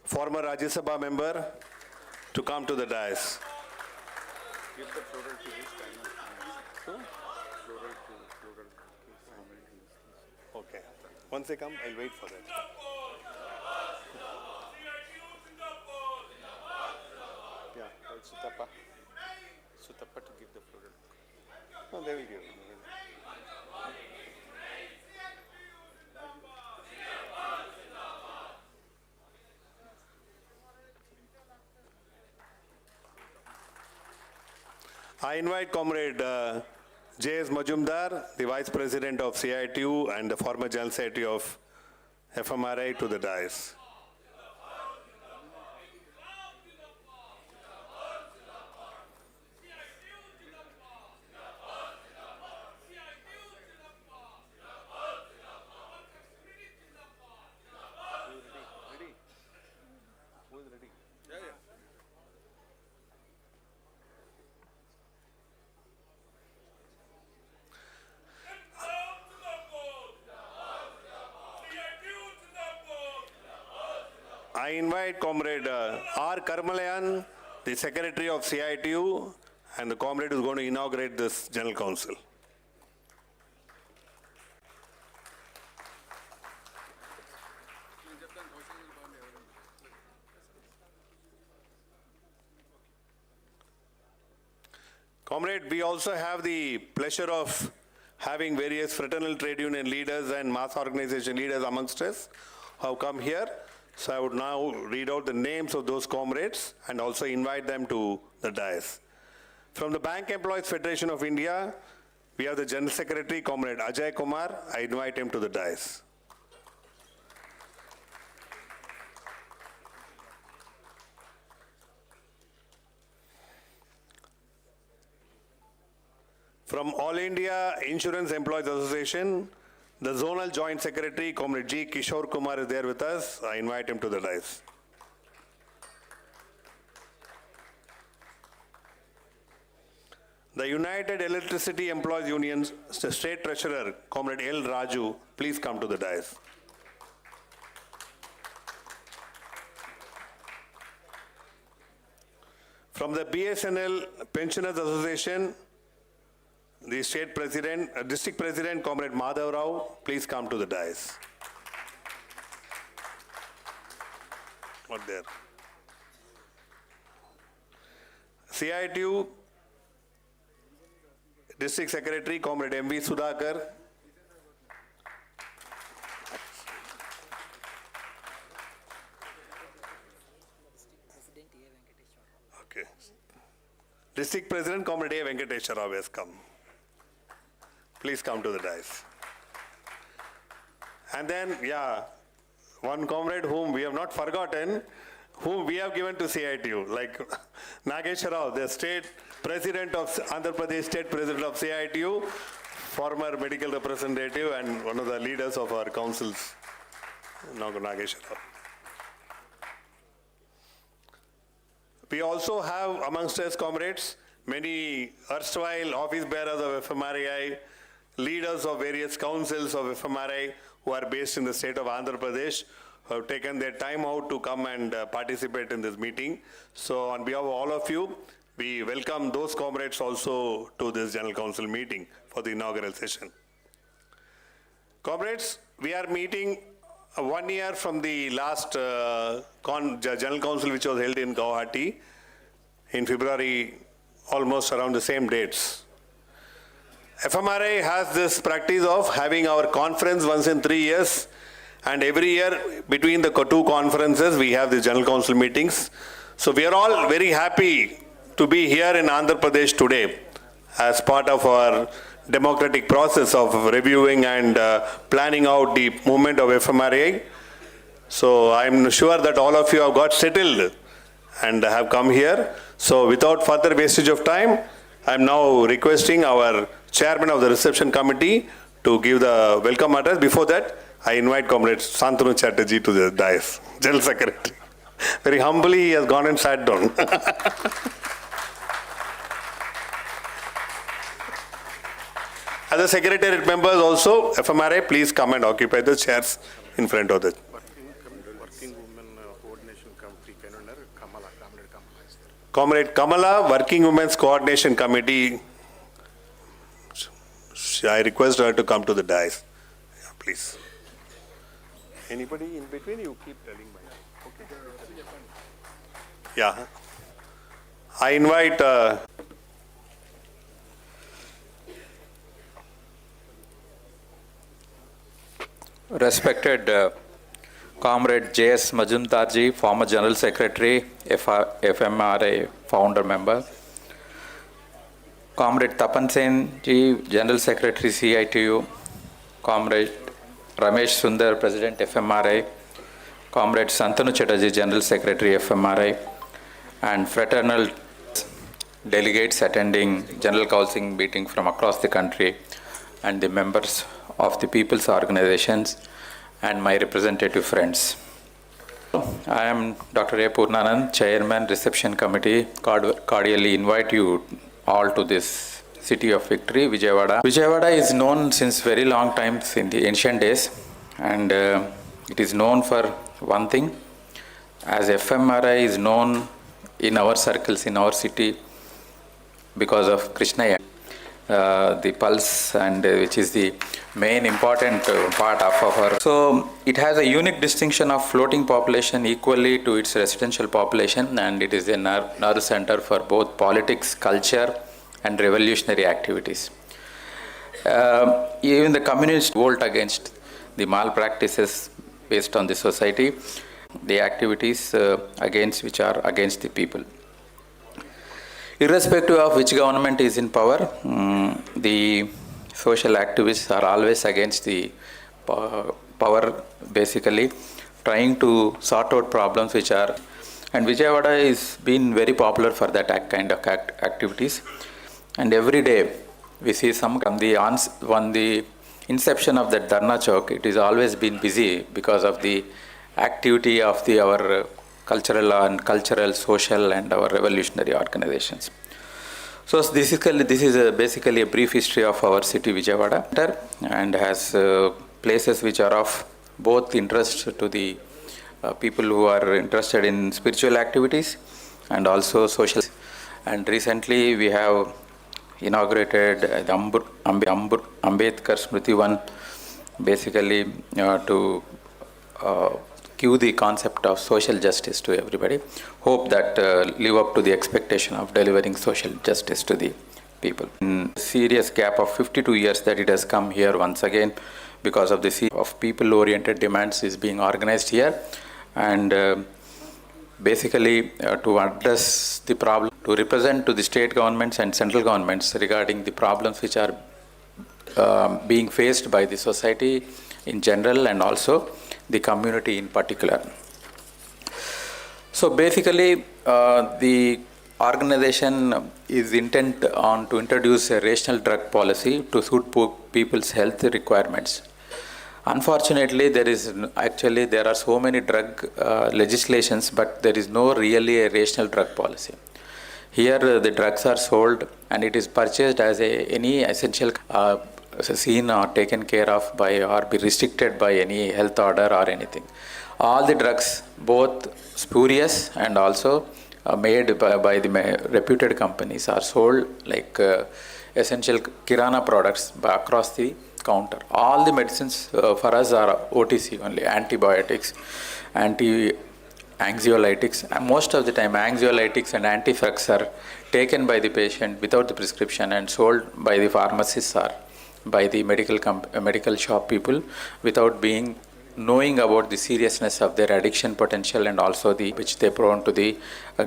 former Rajya Sabha member, to come to the dais. Give the floral to this kind of floral. Okay. Once they come, I'll wait for that. Yeah, tell Sutappa. Sutappa to give the floral. No, they will give. I invite Comrade J.S. Majumdar, the Vice President of CITU and the former General Secretary of FMRAI, to the dais. Ready? Who is ready? Yeah. I invite Comrade R. Karmalayan, the Secretary of CITU, and the Comrade who is going to inaugurate this General Council. Comrade, we also have the pleasure of having various fraternal trade union leaders and mass organization leaders amongst us who have come here. So I would now read out the names of those comrades and also invite them to the dais. From the Bank Employees Federation of India, we have the General Secretary, Comrade Ajay Kumar. I invite him to the dais. From All India Insurance Employees Association, the Zonal Joint Secretary, Comrade G. Kishore Kumar, is there with us. I invite him to the dais. The United Electricity Employees Union State Treasurer, Comrade L. Raju, please come to the dais. From the BSNL Pensioners Association, the State President, District President, Comrade Madhav Rao, please come to the dais. Not there. CITU District Secretary, Comrade M.V. Sudhakar. Okay. District President, Comrade A. Venkateshwar Rao has come. Please come to the dais. And then, one comrade whom we have not forgotten, whom we have given to CITU, like Nageswar Rao, the State President of Andhra Pradesh, State President of CITU, former medical representative and one of the leaders of our councils, Nageswar Rao. We also have amongst us, comrades, many erstwhile office bearers of FMRAI, leaders of various councils of FMRAI who are based in the state of Andhra Pradesh, who have taken their time out to come and participate in this meeting. So on behalf of all of you, we welcome those comrades also to this General Council meeting for the inaugural session. Comrades, we are meeting 1 year from the last General Council which was held in Guwahati in February, almost around the same dates. FMRAI has this practice of having our conference once in 3 years, and every year between the two conferences we have the General Council meetings. So we are all very happy to be here in Andhra Pradesh today as part of our democratic process of reviewing and planning out the movement of FMRAI. So I'm sure that all of you have got settled and have come here. So without further wastage of time, I'm now requesting our Chairman of the Reception Committee to give the welcome address. Before that, I invite Comrade Santanu Chatterjee to the dais, General Secretary. Very humbly, he has gone and sat down. Other Secretariat members also, FMRAI, please come and occupy the chairs in front of the. Working women coordination. Coordination Committee convener Kamala, Comrade Kamala is there. Comrade Kamala, Working Women's Coordination Committee. I request her to come to the dais. Yeah, please. Anybody in between? You keep telling me. Okay. Yeah. I invite. Respected Comrade J.S. Majumdarji, former General Secretary, FMRAI founder member. Comrade Tapan Sen ji, General Secretary, CITU. Comrade Ramesh Sundar, President, FMRAI. Comrade Santanu Chatterjee, General Secretary, FMRAI. And fraternal delegates attending General Council meeting from across the country, and the members of the people's organizations, and my representative friends. I am Dr. A. Purnanand, Chairman, Reception Committee. Cordially invite you all to this city of victory, Vijayawada. Vijayawada is known since very long times in the ancient days, and it is known for one thing, as FMRI is known in our circles, in our city, because of Krishna, the pulse, and which is the main important part of our. So it has a unique distinction of floating population equally to its residential population, and it is a nerve center for both politics, culture, and revolutionary activities. Even the communists revolt against the malpractices based on the society, the activities against which are against the people. Irrespective of which government is in power, the social activists are always against the power, basically trying to sort out problems which are, and Vijayawada is been very popular for that kind of activities. And every day we see some on the inception of that Dharna Chowk, it is always been busy because of the activity of our cultural, social, and our revolutionary organizations. So this is basically a brief history of our city, Vijayawada, and has places which are of both interest to the people who are interested in spiritual activities and also social. And recently we have inaugurated the Ambedkar Smriti One, basically to give the concept of social justice to everybody. Hope that live up to the expectation of delivering social justice to the people. In serious gap of 52 years that it has come here once again, because of the of people-oriented demands is being organized here, and basically to address the problem, to represent to the state governments and central governments regarding the problems which are being faced by the society in general and also the community in particular. So basically the organization is intent on to introduce a rational drug policy to suit people's health requirements. Unfortunately, there are so many drug legislations, but there is no really a rational drug policy. Here the drugs are sold and it is purchased as any essential seen or taken care of by or be restricted by any health order or anything. All the drugs, both spurious and also made by the reputed companies, are sold like essential kirana products across the counter. All the medicines for us are OTC only, antibiotics, anxiolytics. And most of the time anxiolytics and antifrex are taken by the patient without the prescription and sold by the pharmacists or by the medical shop people without knowing about the seriousness of their addiction potential and also which they prone to the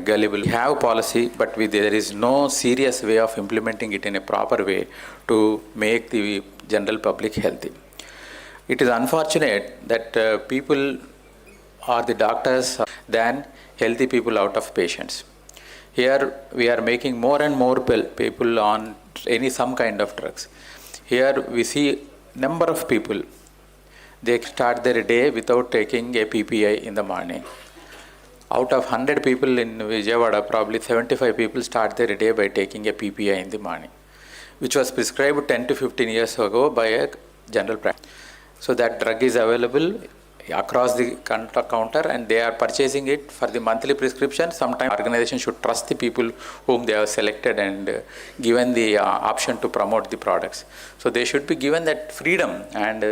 gullible. We have policy, but there is no serious way of implementing it in a proper way to make the general public healthy. It is unfortunate that people or the doctors than healthy people out of patients. Here we are making more and more people on some kind of drugs. Here we see number of people, they start their day without taking a PPI in the morning. Out of 100 people in Vijayawada, probably 75 people start their day by taking a PPI in the morning, which was prescribed 10 to 15 years ago by a general practice. So that drug is available across the counter, and they are purchasing it for the monthly prescription. Sometimes organization should trust the people whom they have selected and given the option to promote the products. So they should be given that freedom, and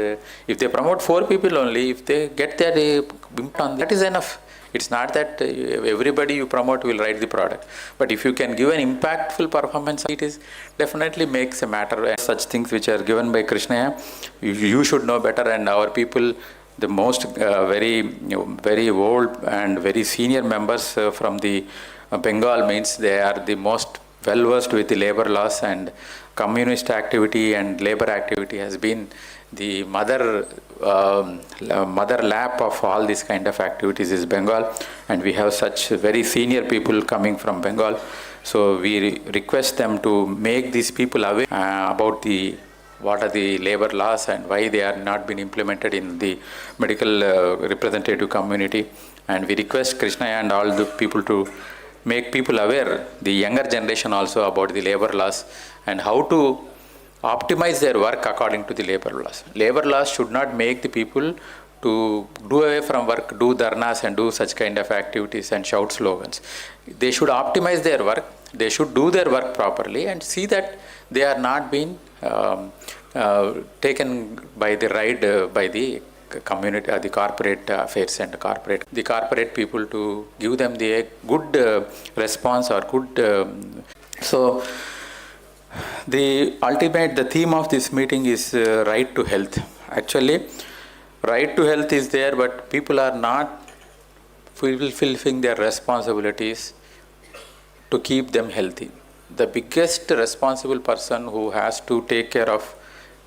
if they promote 4 people only, if they get that impact on that is enough. It's not that everybody you promote will write the product, but if you can give an impactful performance, it is definitely makes a matter. Such things which are given by Krishna, you should know better, and our people, the most very old and very senior members from the Bengal, means they are the most well versed with the labor laws, and communist activity and labor activity has been the mother lap of all these kind of activities is Bengal, and we have such very senior people coming from Bengal. So we request them to make these people aware about what are the labor laws and why they are not been implemented in the medical representative community. And we request Krishna and all the people to make people aware, the younger generation also, about the labor laws and how to optimize their work according to the labor laws. Labor laws should not make the people to do away from work, do dharnas and do such kind of activities and shout slogans. They should optimize their work. They should do their work properly and see that they are not being taken by the ride by the community, the corporate affairs and the corporate people, to give them the good response or good. So the theme of this meeting is right to health. Actually, right to health is there, but people are not fulfilling their responsibilities to keep them healthy. The biggest responsible person who has to take care of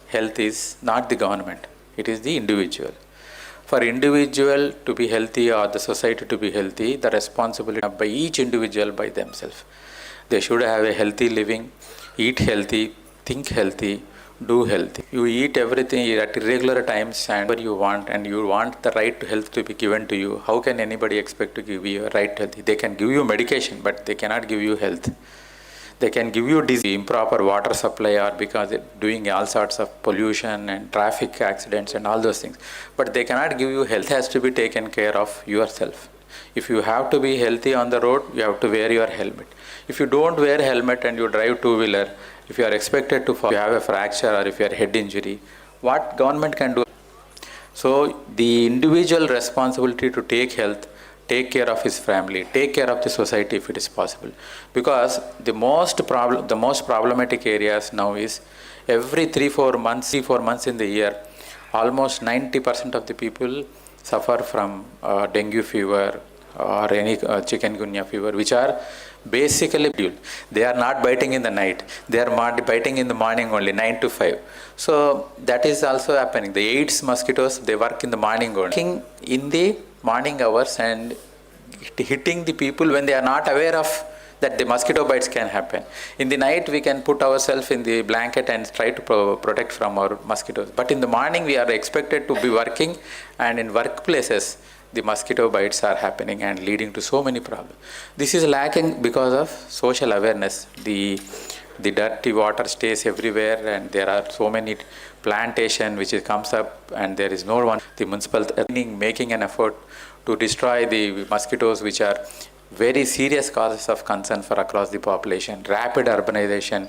health is not the government, it is the individual. For individual to be healthy or the society to be healthy, the responsibility by each individual by themselves. They should have a healthy living, eat healthy, think healthy, do healthy. You eat everything at irregular times and where you want, and you want the right to health to be given to you. How can anybody expect to give you a right to health? They can give you medication, but they cannot give you health. They can give you disease, improper water supply, or because they're doing all sorts of pollution and traffic accidents and all those things. But they cannot give you health. It has to be taken care of yourself. If you have to be healthy on the road, you have to wear your helmet. If you don't wear helmet and you drive two-wheeler, if you are expected to fall, if you have a fracture or if you have head injury, what government can do? So the individual responsibility to take health, take care of his family, take care of the society if it is possible. Because the most problematic areas now is every 3-4 months in the year, almost 90% of the people suffer from dengue fever or any chikungunya fever, which are basically, they are not biting in the night, they are biting in the morning only, 9 to 5. So that is also happening. The AIDS mosquitoes, they work in the morning only. In the morning hours and hitting the people when they are not aware of that the mosquito bites can happen. In the night we can put ourselves in the blanket and try to protect from our mosquitoes. But in the morning we are expected to be working, and in workplaces the mosquito bites are happening and leading to so many problems. This is lacking because of social awareness. The dirty water stays everywhere, and there are so many plantation which comes up, and there is no one. The municipal making an effort to destroy the mosquitoes, which are very serious causes of concern for across the population. Rapid urbanization,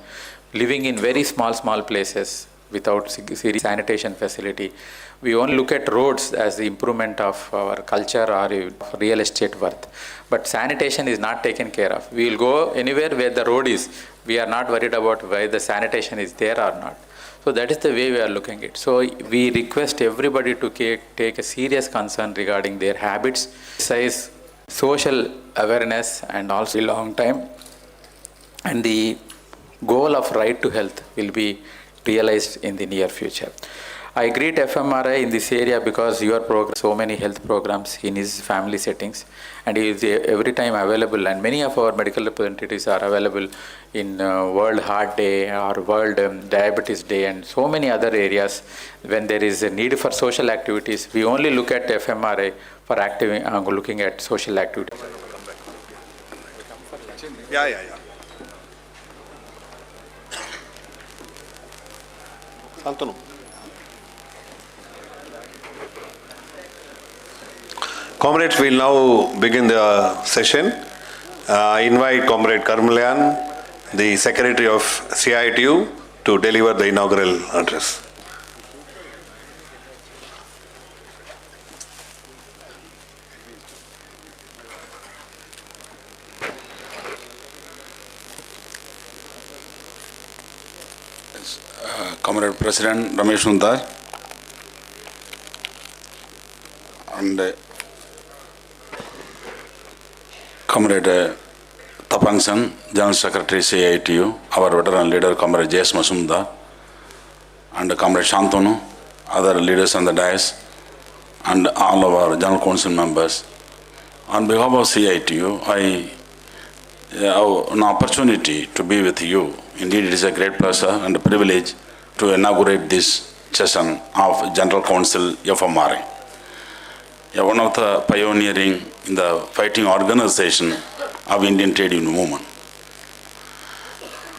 living in very small places without serious sanitation facility. We only look at roads as the improvement of our culture or real estate worth. But sanitation is not taken care of. We will go anywhere where the road is. We are not worried about whether the sanitation is there or not. So that is the way we are looking at it. So we request everybody to take a serious concern regarding their habits, exercise, social awareness, and also a long time. And the goal of right to health will be realized in the near future. I greet FMRAI in this area because your program, so many health programs in his family settings, and he is every time available, and many of our medical representatives are available in World Heart Day or World Diabetes Day and so many other areas. When there is a need for social activities, we only look at FMRAI for looking at social activities. Yeah. Santanu. Comrades, we'll now begin the session. I invite Comrade Karmalyan, the Secretary of CITU, to deliver the inaugural address. Comrade President Ramesh Sundar and Comrade Tapangsan, General Secretary CITU, our veteran leader Comrade J.S. Masumdar, and Comrade Shantanu, other leaders on the dais, and all of our General Council members. On behalf of CITU, I have an opportunity to be with you. Indeed, it is a great pleasure and a privilege to inaugurate this session of General Council FMRAI. One of the pioneering in the fighting organization of Indian trade union movement.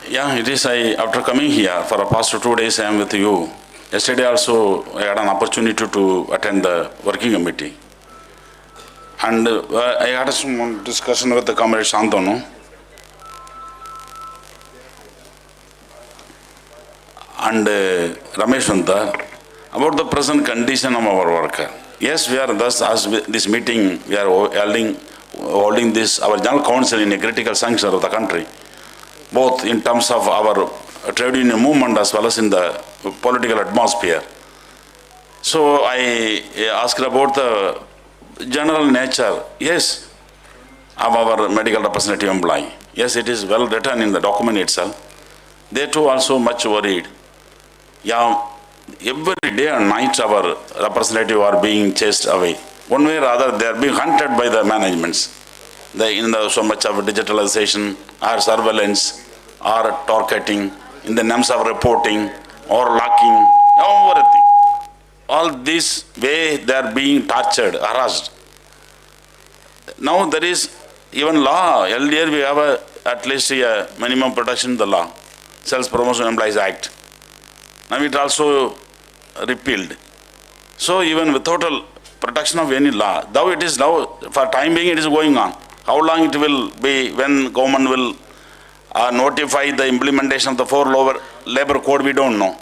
Yeah, it is after coming here for the past 2 days I am with you. Yesterday also I had an opportunity to attend the working committee. And I had some discussion with the Comrade Shantanu. And Ramesh Sundar about the present condition of our worker. Yes, we are thus, as this meeting, we are holding this, our General Council in a critical juncture of the country, both in terms of our trade union movement as well as in the political atmosphere. So I asked about the general nature, yes, of our medical representative employee. Yes, it is well written in the document itself. They too also much worried. Yeah, every day and night our representative are being chased away. One way or other, they are being hunted by the managements. So much of digitalization or surveillance or targeting in the names of reporting or locking, everything. All this way they are being tortured, harassed. Now there is even law. Earlier we have at least a minimum protection in the law, Sales Promotion Employees Act. Now it also repealed. So even without a protection of any law, though it is now, for time being it is going on. How long it will be when government will notify the implementation of the 4 labor code, we don't know.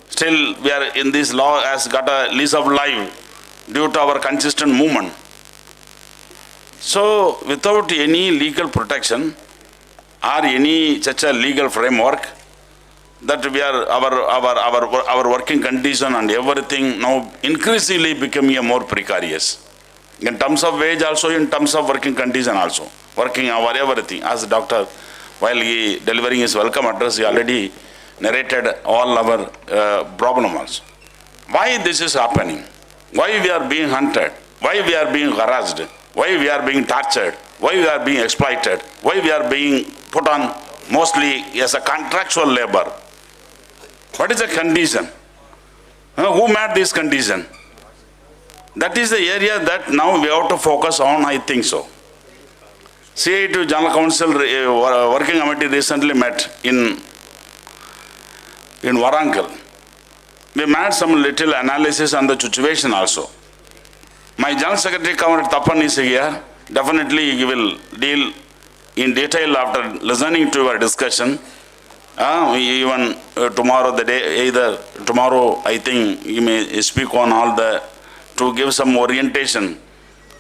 Still we are in this law has got a lease of life due to our consistent movement. So without any legal protection or any such a legal framework, that we are our working condition and everything now increasingly becoming more precarious. In terms of wage also, in terms of working condition also. Working hour, everything. As the doctor, while he delivering his welcome address, he already narrated all our problem also. Why this is happening? Why we are being hunted? Why we are being harassed? Why we are being tortured? Why we are being exploited? Why we are being put on mostly as a contractual labor? What is the condition? Who made this condition? That is the area that now we have to focus on, I think so. CITU General Council working committee recently met in Warangal. We made some little analysis on the situation also. My General Secretary Comrade Tapan is here. Definitely he will deal in detail after listening to your discussion. Even tomorrow, the day, either tomorrow, I think you may speak on all the, to give some orientation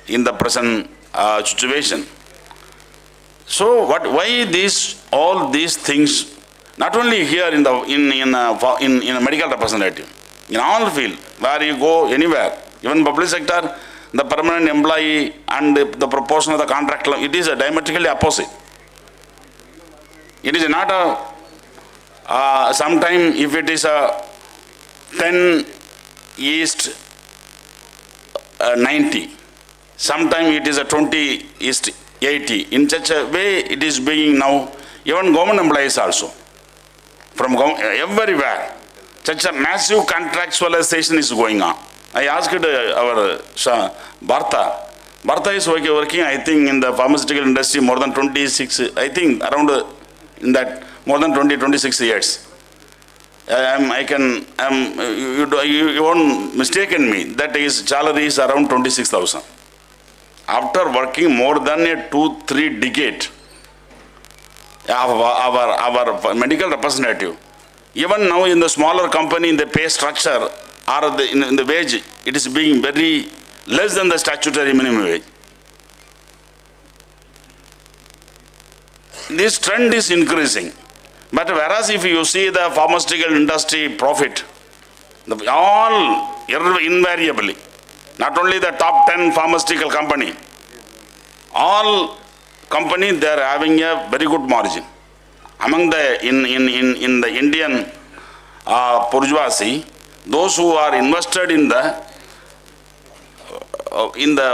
in the present situation. So why all these things, not only here in a medical representative, in all field, where you go anywhere, even public sector, the permanent employee and the proportion of the contract, it is a diametrically opposite. It is not a sometime if it is a 10 east 90, sometime it is a 20 east 80. In such a way it is being now, even government employees also, from everywhere, such a massive contractualization is going on. I asked our Bharta. Bharta is working, I think, in the pharmaceutical industry more than 26, I think around in that more than 26 years. You won't mistaken me, that his salary is around 26,000. after working more than a 2-3 decade, our medical representative, even now in the smaller company, in the pay structure or in the wage, it is being very less than the statutory minimum wage. This trend is increasing. But whereas if you see the pharmaceutical industry profit, all invariably, not only the top 10 pharmaceutical company, all companies, they are having a very good margin. Among the, in the Indian bourgeoisie, those who are invested in the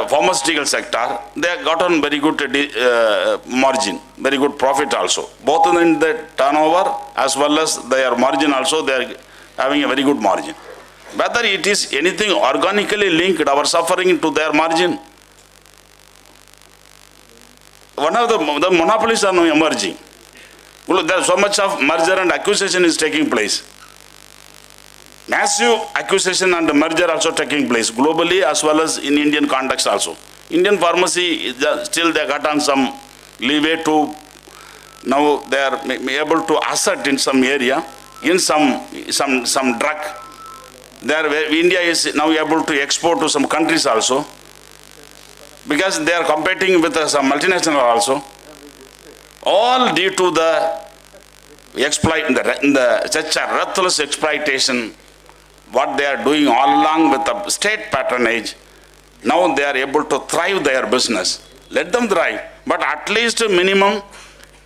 pharmaceutical sector, they have gotten very good margin, very good profit also. Both in the turnover as well as their margin also, they are having a very good margin. Whether it is anything organically linked, our suffering to their margin. One of the monopolies are now emerging. There so much of merger and acquisition is taking place. Massive acquisition and merger also taking place globally as well as in Indian context also. Indian pharmacy, still they got on some leeway to, now they are able to assert in some area, in some drug. India is now able to export to some countries also, because they are competing with some multinational also. All due to the such a ruthless exploitation, what they are doing all along with the state patronage. Now they are able to thrive their business. Let them thrive, but at least a minimum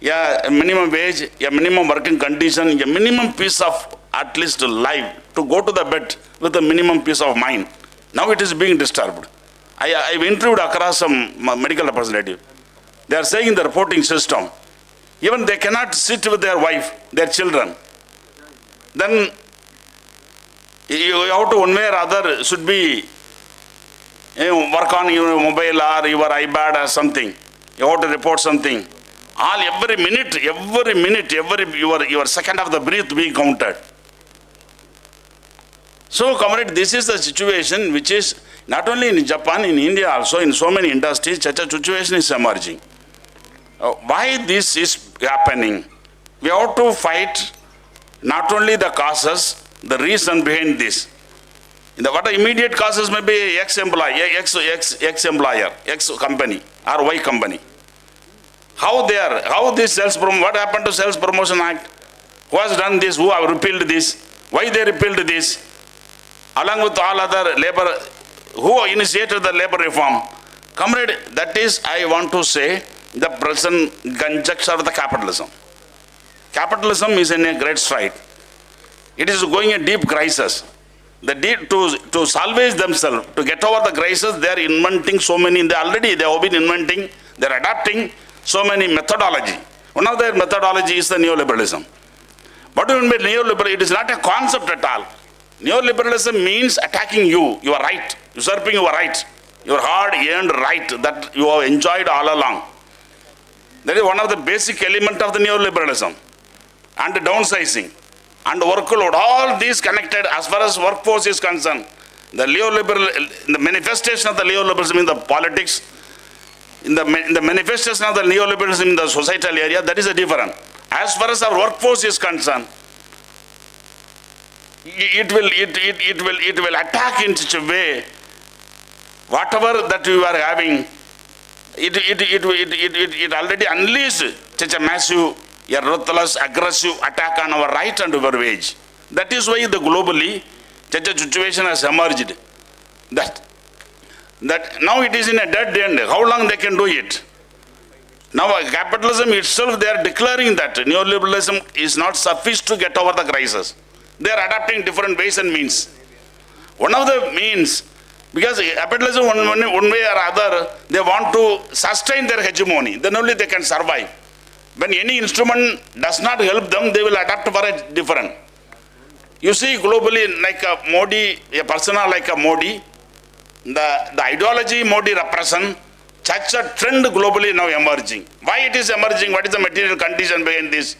wage, a minimum working condition, a minimum piece of at least life to go to the bed with a minimum peace of mind. Now it is being disturbed. I've interviewed across some medical representative. They are saying in the reporting system, even they cannot sit with their wife, their children. Then you have to one way or other should be work on your mobile or your iPad or something. You have to report something. Every minute, your second of the breath being counted. So, comrade, this is the situation which is not only in Japan, in India also, in so many industries, such a situation is emerging. Why this is happening? We have to fight not only the causes, the reason behind this. What are immediate causes may be ex-employer, ex-company or Y company. How this what happened to Sales Promotion Act? Who has done this? Who have repealed this? Why they repealed this? Along with all other labor, who initiated the labor reform? Comrade, that is, I want to say, the present conjecture of the capitalism. Capitalism is in a great stride. It is going a deep crisis. To salvage themselves, to get over the crisis, they are inventing so many, they have been inventing, they are adapting so many methodology. One of their methodology is the neoliberalism. What do you mean by neoliberalism? It is not a concept at all. Neoliberalism means attacking you, your right, usurping your right, your hard-earned right that you have enjoyed all along. That is one of the basic elements of the neoliberalism. And downsizing and workload, all these connected as far as workforce is concerned. The manifestation of the neoliberalism in the politics, in the manifestation of the neoliberalism in the societal area, that is a different. As far as our workforce is concerned, it will attack in such a way, whatever that we are having, it already unleashed such a massive, a ruthless, aggressive attack on our right and our wage. That is why globally, such a situation has emerged. That now it is in a dead end. How long they can do it? Now capitalism itself, they are declaring that neoliberalism is not sufficient to get over the crisis. They are adapting different ways and means. One of the means, because capitalism one way or other, they want to sustain their hegemony. Then only they can survive. When any instrument does not help them, they will adapt for a different. You see globally, like a Modi, a persona like a Modi, the ideology Modi represents, such a trend globally now emerging. Why it is emerging? What is the material condition behind this?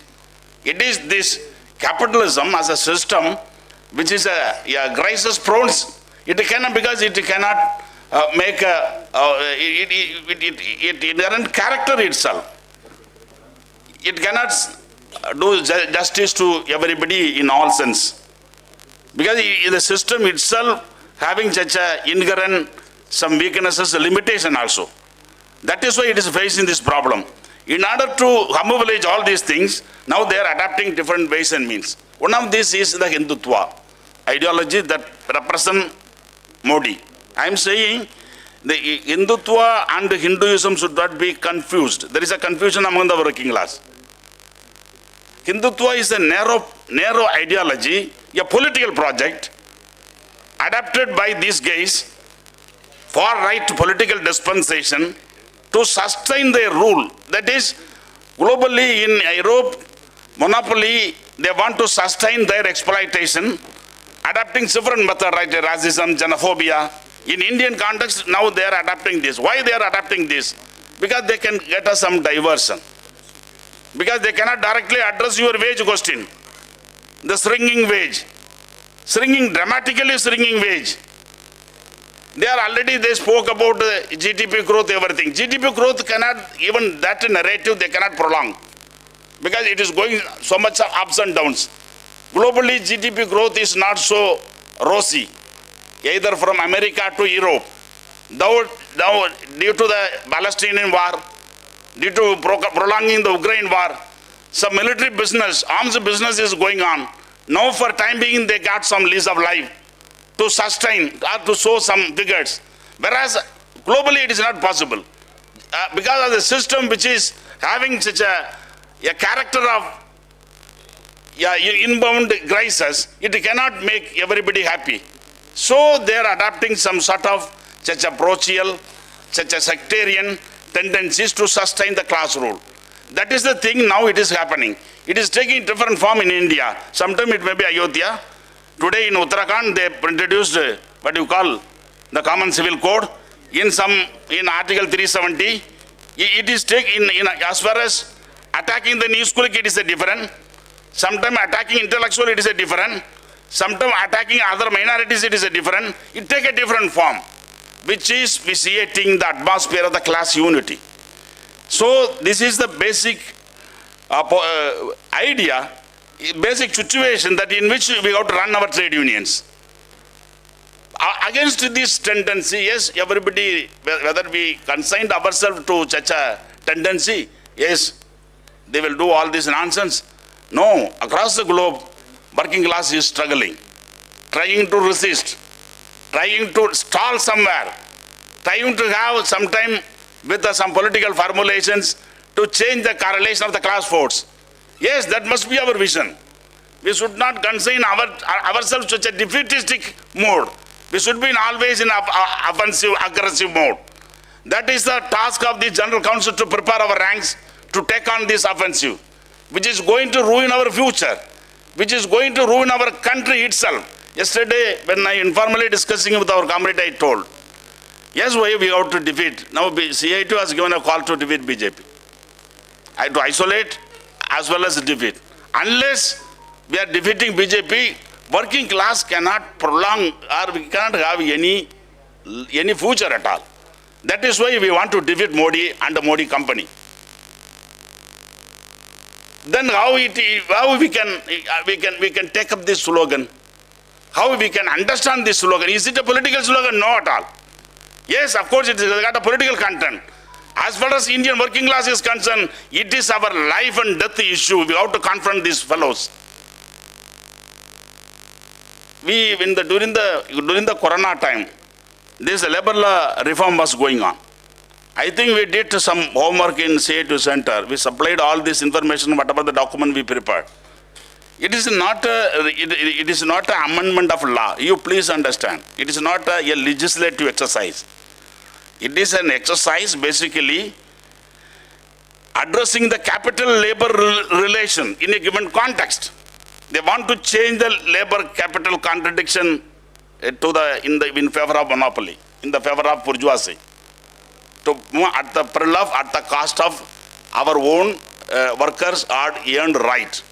It is this capitalism as a system which is a crisis prone. It cannot, because it cannot make it inherent character itself. It cannot do justice to everybody in all sense. Because the system itself having such a inherent some weaknesses, limitation also. That is why it is facing this problem. In order to camouflage all these things, now they are adapting different ways and means. One of these is the Hindutva ideology that represents Modi. I am saying the Hindutva and Hinduism should not be confused. There is a confusion among the working class. Hindutva is a narrow ideology, a political project adapted by these guys, far-right political dispensation, to sustain their rule. That is, globally in Europe, monopoly, they want to sustain their exploitation, adapting different methods, right? Racism, xenophobia. In Indian context, now they are adapting this. Why they are adapting this? Because they can get us some diversion. Because they cannot directly address your wage question. The shrinking wage. Dramatically shrinking wage. They spoke about GDP growth, everything. GDP growth cannot, even that narrative, they cannot prolong. Because it is going so much of ups and downs. Globally, GDP growth is not so rosy, either from America to Europe. Now, due to the Palestinian war, due to prolonging the Ukraine war, some military business, arms business is going on. Now, for time being, they got some lease of life to sustain or to show some figures. Whereas, globally, it is not possible. Because of the system which is having such a character of inbound crisis, it cannot make everybody happy. So they are adopting some sort of such a parochial, such a sectarian tendencies to sustain the class rule. That is the thing now it is happening. It is taking different form in India. Sometimes it may be Ayodhya. Today in Uttarakhand they introduced what you call the common civil code. In Article 370, it is taken as far as attacking the new school, it is a different. Sometimes attacking intellectual, it is a different. Sometimes attacking other minorities, it is a different. It takes a different form, which is vitiating the atmosphere of the class unity. So this is the basic idea, basic situation that in which we have to run our trade unions. Against this tendency, yes, everybody, whether we consign ourselves to such a tendency, yes, they will do all this nonsense. No, across the globe, working class is struggling, trying to resist, trying to stall somewhere, trying to have some time with some political formulations to change the correlation of the class force. Yes, that must be our vision. We should not consign ourselves to such a defeatistic mode. We should be always in offensive, aggressive mode. That is the task of the General Council, to prepare our ranks to take on this offensive, which is going to ruin our future, which is going to ruin our country itself. Yesterday, when I informally discussing with our comrade, I told, yes, why we have to defeat. Now, CIT has given a call to defeat BJP. I have to isolate as well as defeat. Unless we are defeating BJP, working class cannot prolong, or we cannot have any future at all. That is why we want to defeat Modi and the Modi company. Then how we can take up this slogan? How we can understand this slogan? Is it a political slogan? No at all. Yes, of course it has got a political content. As far as Indian working class is concerned, it is our life and death issue. We have to confront these fellows. During the Corona time, this labor law reform was going on. I think we did some homework in CIT Center. We supplied all this information, whatever the document we prepared. It is not an amendment of law. You please understand. It is not a legislative exercise. It is an exercise basically addressing the capital-labor relation in a given context. They want to change the labor-capital contradiction in favor of monopoly, in the favor of bourgeoisie, to at the cost of our own workers' hard-earned right.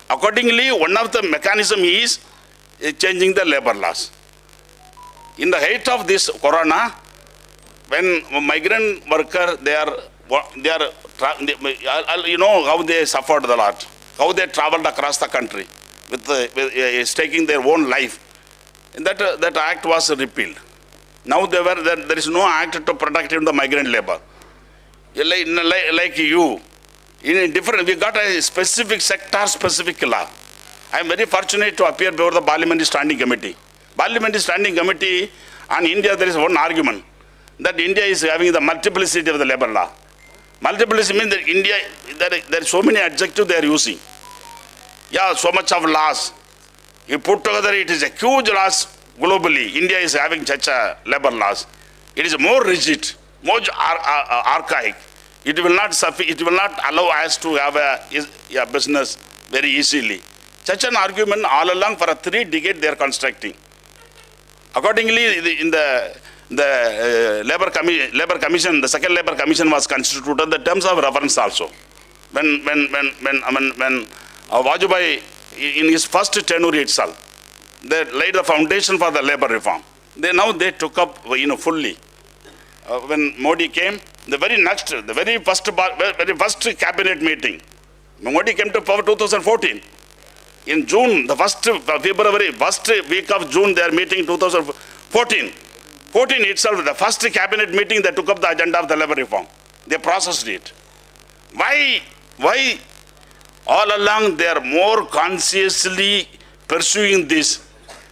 Accordingly, one of the mechanism is changing the labor laws. In the height of this Corona, when migrant worker, you know how they suffered a lot, how they traveled across the country with staking their own life. And that act was repealed. Now there is no act to protect the migrant labor. Like you, in a different, we got a specific sector-specific law. I am very fortunate to appear before the Parliamentary Standing Committee. Parliamentary Standing Committee on India, there is one argument that India is having the multiplicity of the labor law. Multiplicity means that India, there are so many adjectives they are using. Yeah, so much of laws. You put together, it is a huge loss globally. India is having such a labor laws. It is more rigid, more archaic. It will not allow us to have a business very easily. Such an argument all along for 3 decades they are constructing. Accordingly, in the Labour Commission, the second Labour Commission was constituted, the terms of reference also. When Vajpayee, in his first tenure itself, they laid the foundation for the labour reform. Now they took up fully. When Modi came, the very first cabinet meeting, Modi came to power 2014. In June, February, first week of June, they are meeting 2014. 14 itself, the first cabinet meeting, they took up the agenda of the labour reform. They processed it. Why all along they are more consciously pursuing this?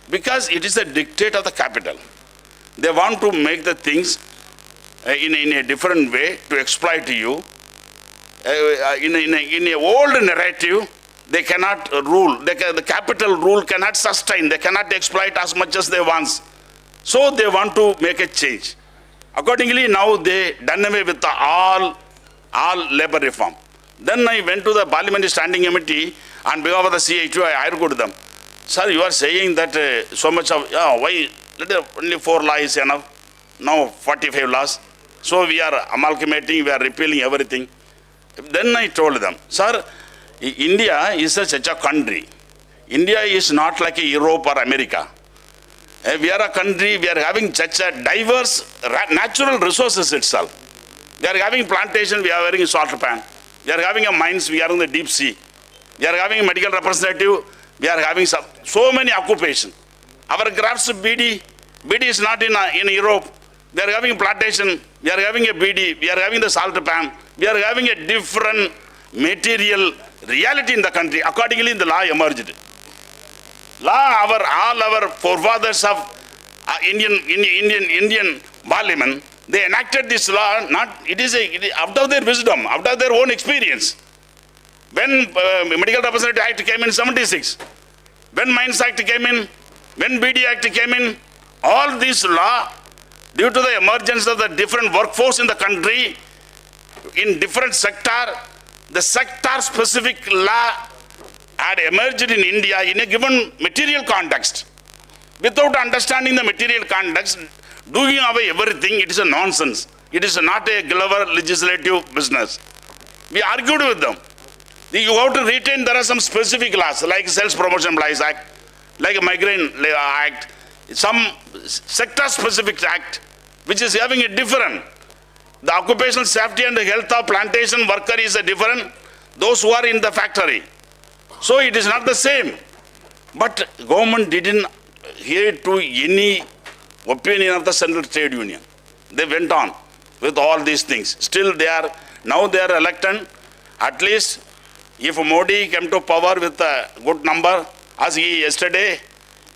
Because it is a dictate of the capital. They want to make the things in a different way to exploit you. In an old narrative, they cannot rule. The capital rule cannot sustain. They cannot exploit as much as they want. So they want to make a change. Accordingly, now they done away with all labor reform. Then I went to the Parliamentary Standing Committee on behalf of the CITU. I argued to them, sir, you are saying that so much of, why only 4 laws is enough? Now 45 laws. So we are amalgamating, we are repealing everything. Then I told them, sir, India is such a country. India is not like Europe or America. We are a country, we are having such a diverse natural resources itself. We are having plantation, we are having a salt pan. We are having a mines, we are in the deep sea. We are having a medical representative, we are having so many occupations. Our crafts BD is not in Europe. We are having plantation, we are having a BD, we are having the salt pan. We are having a different material reality in the country. Accordingly, the law emerged. All our forefathers of Indian Parliament, they enacted this law. It is out of their wisdom, out of their own experience. When Medical Representative Act came in 76, when Mines Act came in, when BD Act came in, all these law, due to the emergence of the different workforce in the country, in different sector, the sector-specific law had emerged in India in a given material context. Without understanding the material context, doing away everything, it is a nonsense. It is not a clever legislative business. We argued with them. You have to retain, there are some specific laws, like Sales Promotion Employees Act, like a Migrant Act, some sector-specific act, which is having a different. The occupational safety and the health of plantation worker is a different, those who are in the factory. So it is not the same. But government didn't hear to any opinion of the Central Trade Union. They went on with all these things. Still now they are elected. At least if Modi came to power with a good number, as he yesterday,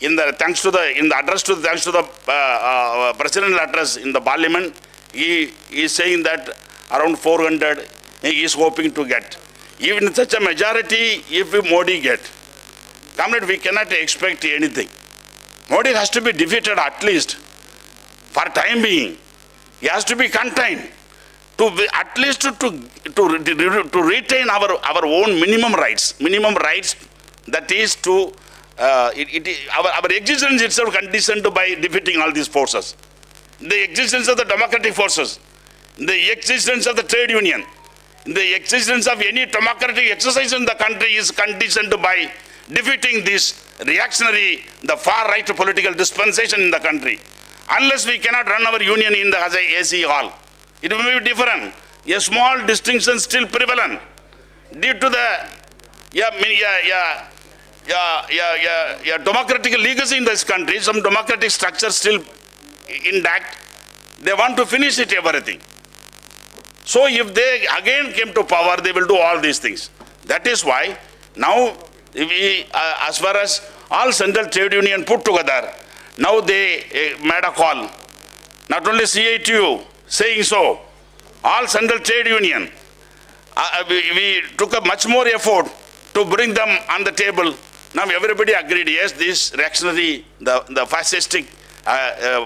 in the presidential address in the parliament, he is saying that around 400 he is hoping to get. Even in such a majority, if Modi get, comrade, we cannot expect anything. Modi has to be defeated at least for time being. He has to be contained at least to retain our own minimum rights. Minimum rights, that is to our existence itself conditioned by defeating all these forces. The existence of the democratic forces, the existence of the trade union, the existence of any democratic exercise in the country is conditioned by defeating this reactionary, the far right political dispensation in the country. unless we cannot run our union in the as a AC hall. It will be different. A small distinction still prevalent due to the democratic legacy in this country, some democratic structure still intact. They want to finish it, everything. So if they again came to power, they will do all these things. That is why now, we, as far as all central trade union put together, now they made a call. Not only CITU saying so, all central trade union, we took a much more effort to bring them on the table. Now everybody agreed, yes, this reactionary, the fascistic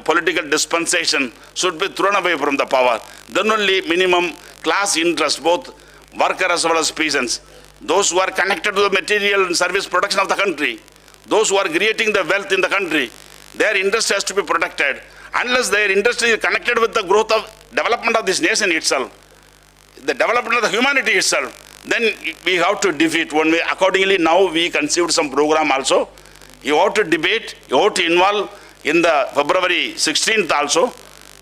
political dispensation should be thrown away from the power. Then only minimum class interest, both worker as well as peasants, those who are connected to the material and service production of the country, those who are creating the wealth in the country, their interest has to be protected. Unless their interest is connected with the growth of development of this nation itself, the development of the humanity itself, then we have to defeat one way. Accordingly, now we conceived some program also. You have to debate, you have to involve in the February 16th also.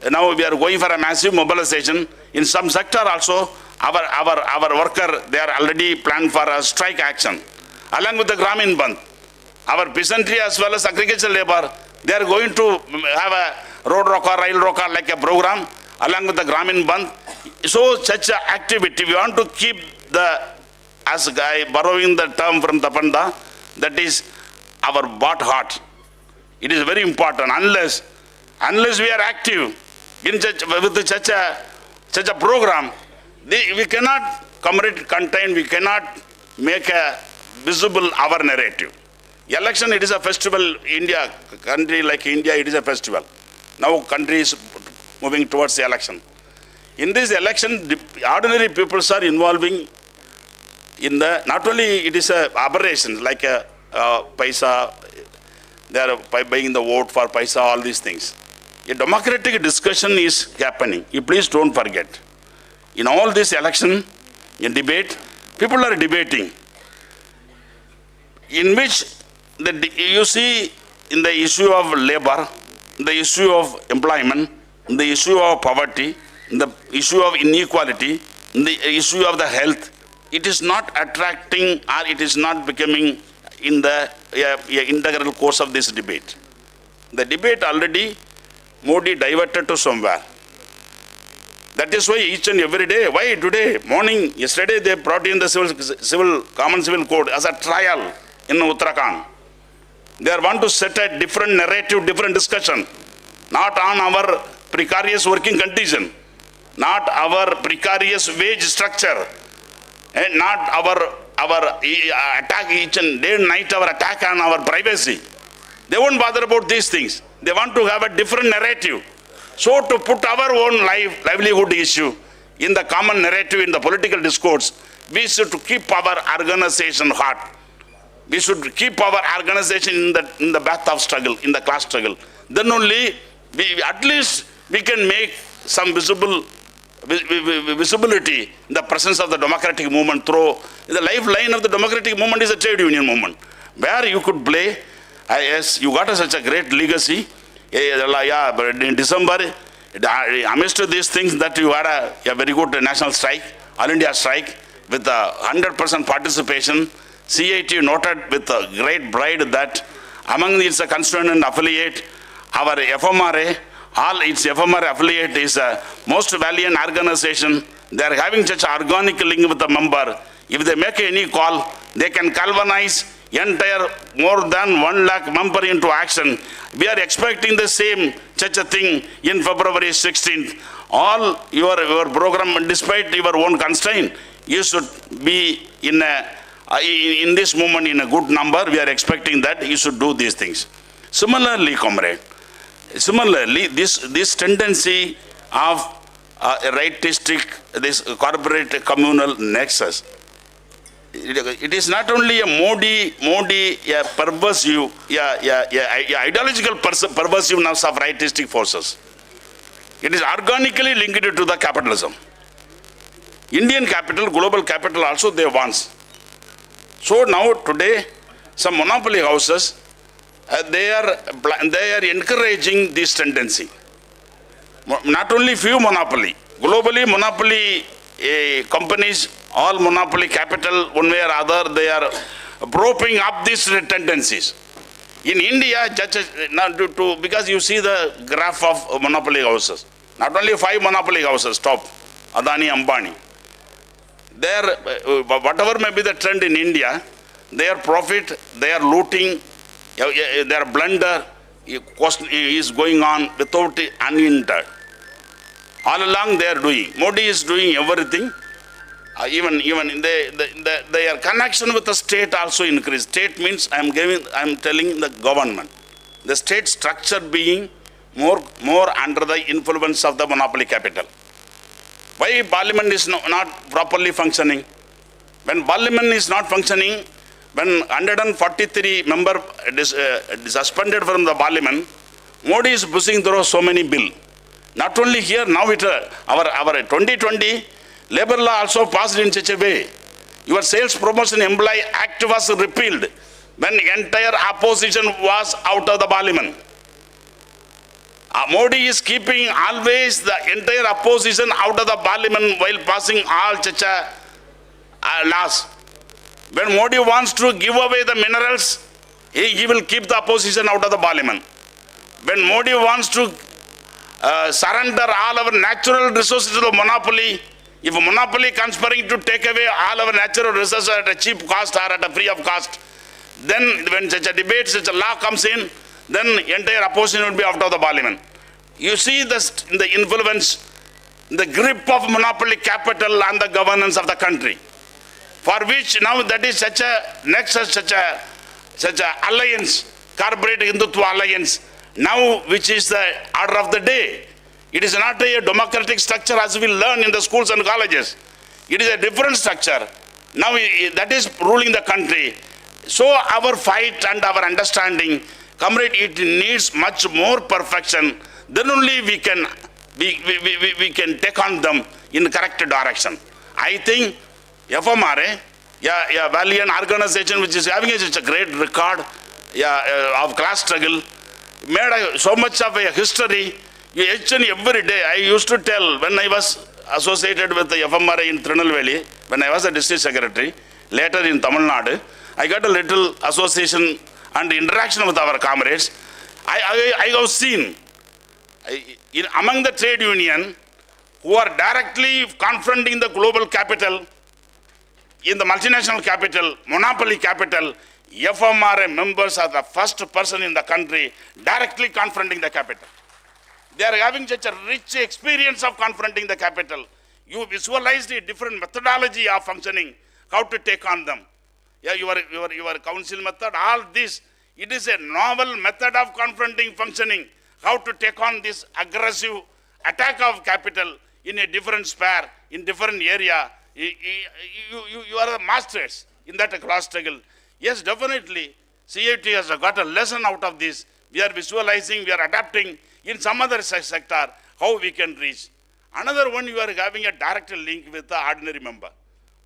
Now we are going for a massive mobilization. In some sector also, our worker, they are already planned for a strike action. Along with the Gramin Bandh, our peasantry as well as agricultural labor, they are going to have a road rocker, rail rocker like a program along with the Gramin Bandh. So such an activity, we want to keep the, as guy borrowing the term from Tapanda, that is our bought heart. It is very important. Unless we are active in with such a program, we cannot contain, we cannot make a visible our narrative. Election, it is a festival. India, country like India, it is a festival. Now country is moving towards the election. In this election, the ordinary people are involving in the, not only it is a aberration like a paisa, they are buying the vote for paisa, all these things. A democratic discussion is happening. You please don't forget. In all this election, in debate, people are debating, in which you see in the issue of labor, the issue of employment, the issue of poverty, the issue of inequality, the issue of the health, it is not attracting or it is not becoming in the integral course of this debate. The debate already Modi diverted to somewhere. That is why each and every day, why today, morning, yesterday they brought in the common civil code as a trial in Uttarakhand. They want to set a different narrative, different discussion, not on our precarious working condition, not our precarious wage structure, and not our attack each and day and night, our attack on our privacy. They won't bother about these things. They want to have a different narrative. So to put our own livelihood issue in the common narrative, in the political discourse, we should keep our organization hot. We should keep our organization in the path of struggle, in the class struggle. Then only, at least we can make some visibility in the presence of the democratic movement through the lifeline of the democratic movement is a trade union movement, where you could play. Yes, you got such a great legacy. But in December, amidst these things that you had a very good national strike, All India strike, with 100% participation. CIT noted with a great pride that among its constituent and affiliate, our FMRA, all its FMRA affiliate is a most valiant organization. They are having such organic link with the member. If they make any call, they can galvanize entire more than 1 lakh member into action. We are expecting the same such a thing in February 16th. All your program, despite your own constraint, you should be in this movement in a good number. We are expecting that you should do these things. Similarly, comrade, this tendency of rightistic, this corporate communal nexus, it is not only a Modi perversive, ideological perversiveness of rightistic forces. It is organically linked to the capitalism. Indian capital, global capital also they want. So now today, some monopoly houses, they are encouraging this tendency. Not only few monopoly, globally monopoly companies, all monopoly capital, one way or other, they are propping up these tendencies. In India, because you see the graph of monopoly houses, not only 5 monopoly houses, top, Adani, Ambani. Whatever may be the trend in India, their profit, their looting, their blunder is going on without unhindered. All along they are doing. Modi is doing everything. Even their connection with the state also increased. State means I am telling the government. The state structure being more under the influence of the monopoly capital. Why parliament is not properly functioning? When parliament is not functioning, when 143 member suspended from the parliament, Modi is pushing through so many bills. Not only here, now our 2020 labor law also passed in such a way. Your Sales Promotion Employee Act was repealed when entire opposition was out of the parliament. Modi is keeping always the entire opposition out of the parliament while passing all such laws. When Modi wants to give away the minerals, he will keep the opposition out of the parliament. When Modi wants to surrender all our natural resources to the monopoly, if a monopoly conspiring to take away all our natural resources at a cheap cost or at a free of cost, then when such a debate, such a law comes in, then entire opposition will be out of the parliament. You see the influence, the grip of monopoly capital on the governance of the country, for which now that is such a alliance, corporate Hindutva alliance, now which is the order of the day. It is not a democratic structure as we learn in the schools and colleges. It is a different structure. Now that is ruling the country. So our fight and our understanding, comrade, it needs much more perfection. Then only we can take on them in the correct direction. I think FMRAI, a valiant organization which is having such a great record of class struggle, made so much of a history. Each and every day, I used to tell when I was associated with the FMRAI in Tirunelveli, when I was a district secretary, later in Tamil Nadu, I got a little association and interaction with our comrades. I have seen among the trade union who are directly confronting the global capital, in the multinational capital, monopoly capital, FMRAI members are the first person in the country directly confronting the capital. They are having such a rich experience of confronting the capital. You visualize a different methodology of functioning, how to take on them. Yeah, your council method, all this, it is a novel method of confronting functioning, how to take on this aggressive attack of capital in a different sphere, in different area. You are the masters in that class struggle. Yes, definitely, CIT has got a lesson out of this. We are visualizing, we are adapting in some other sector, how we can reach. Another one, you are having a direct link with the ordinary member.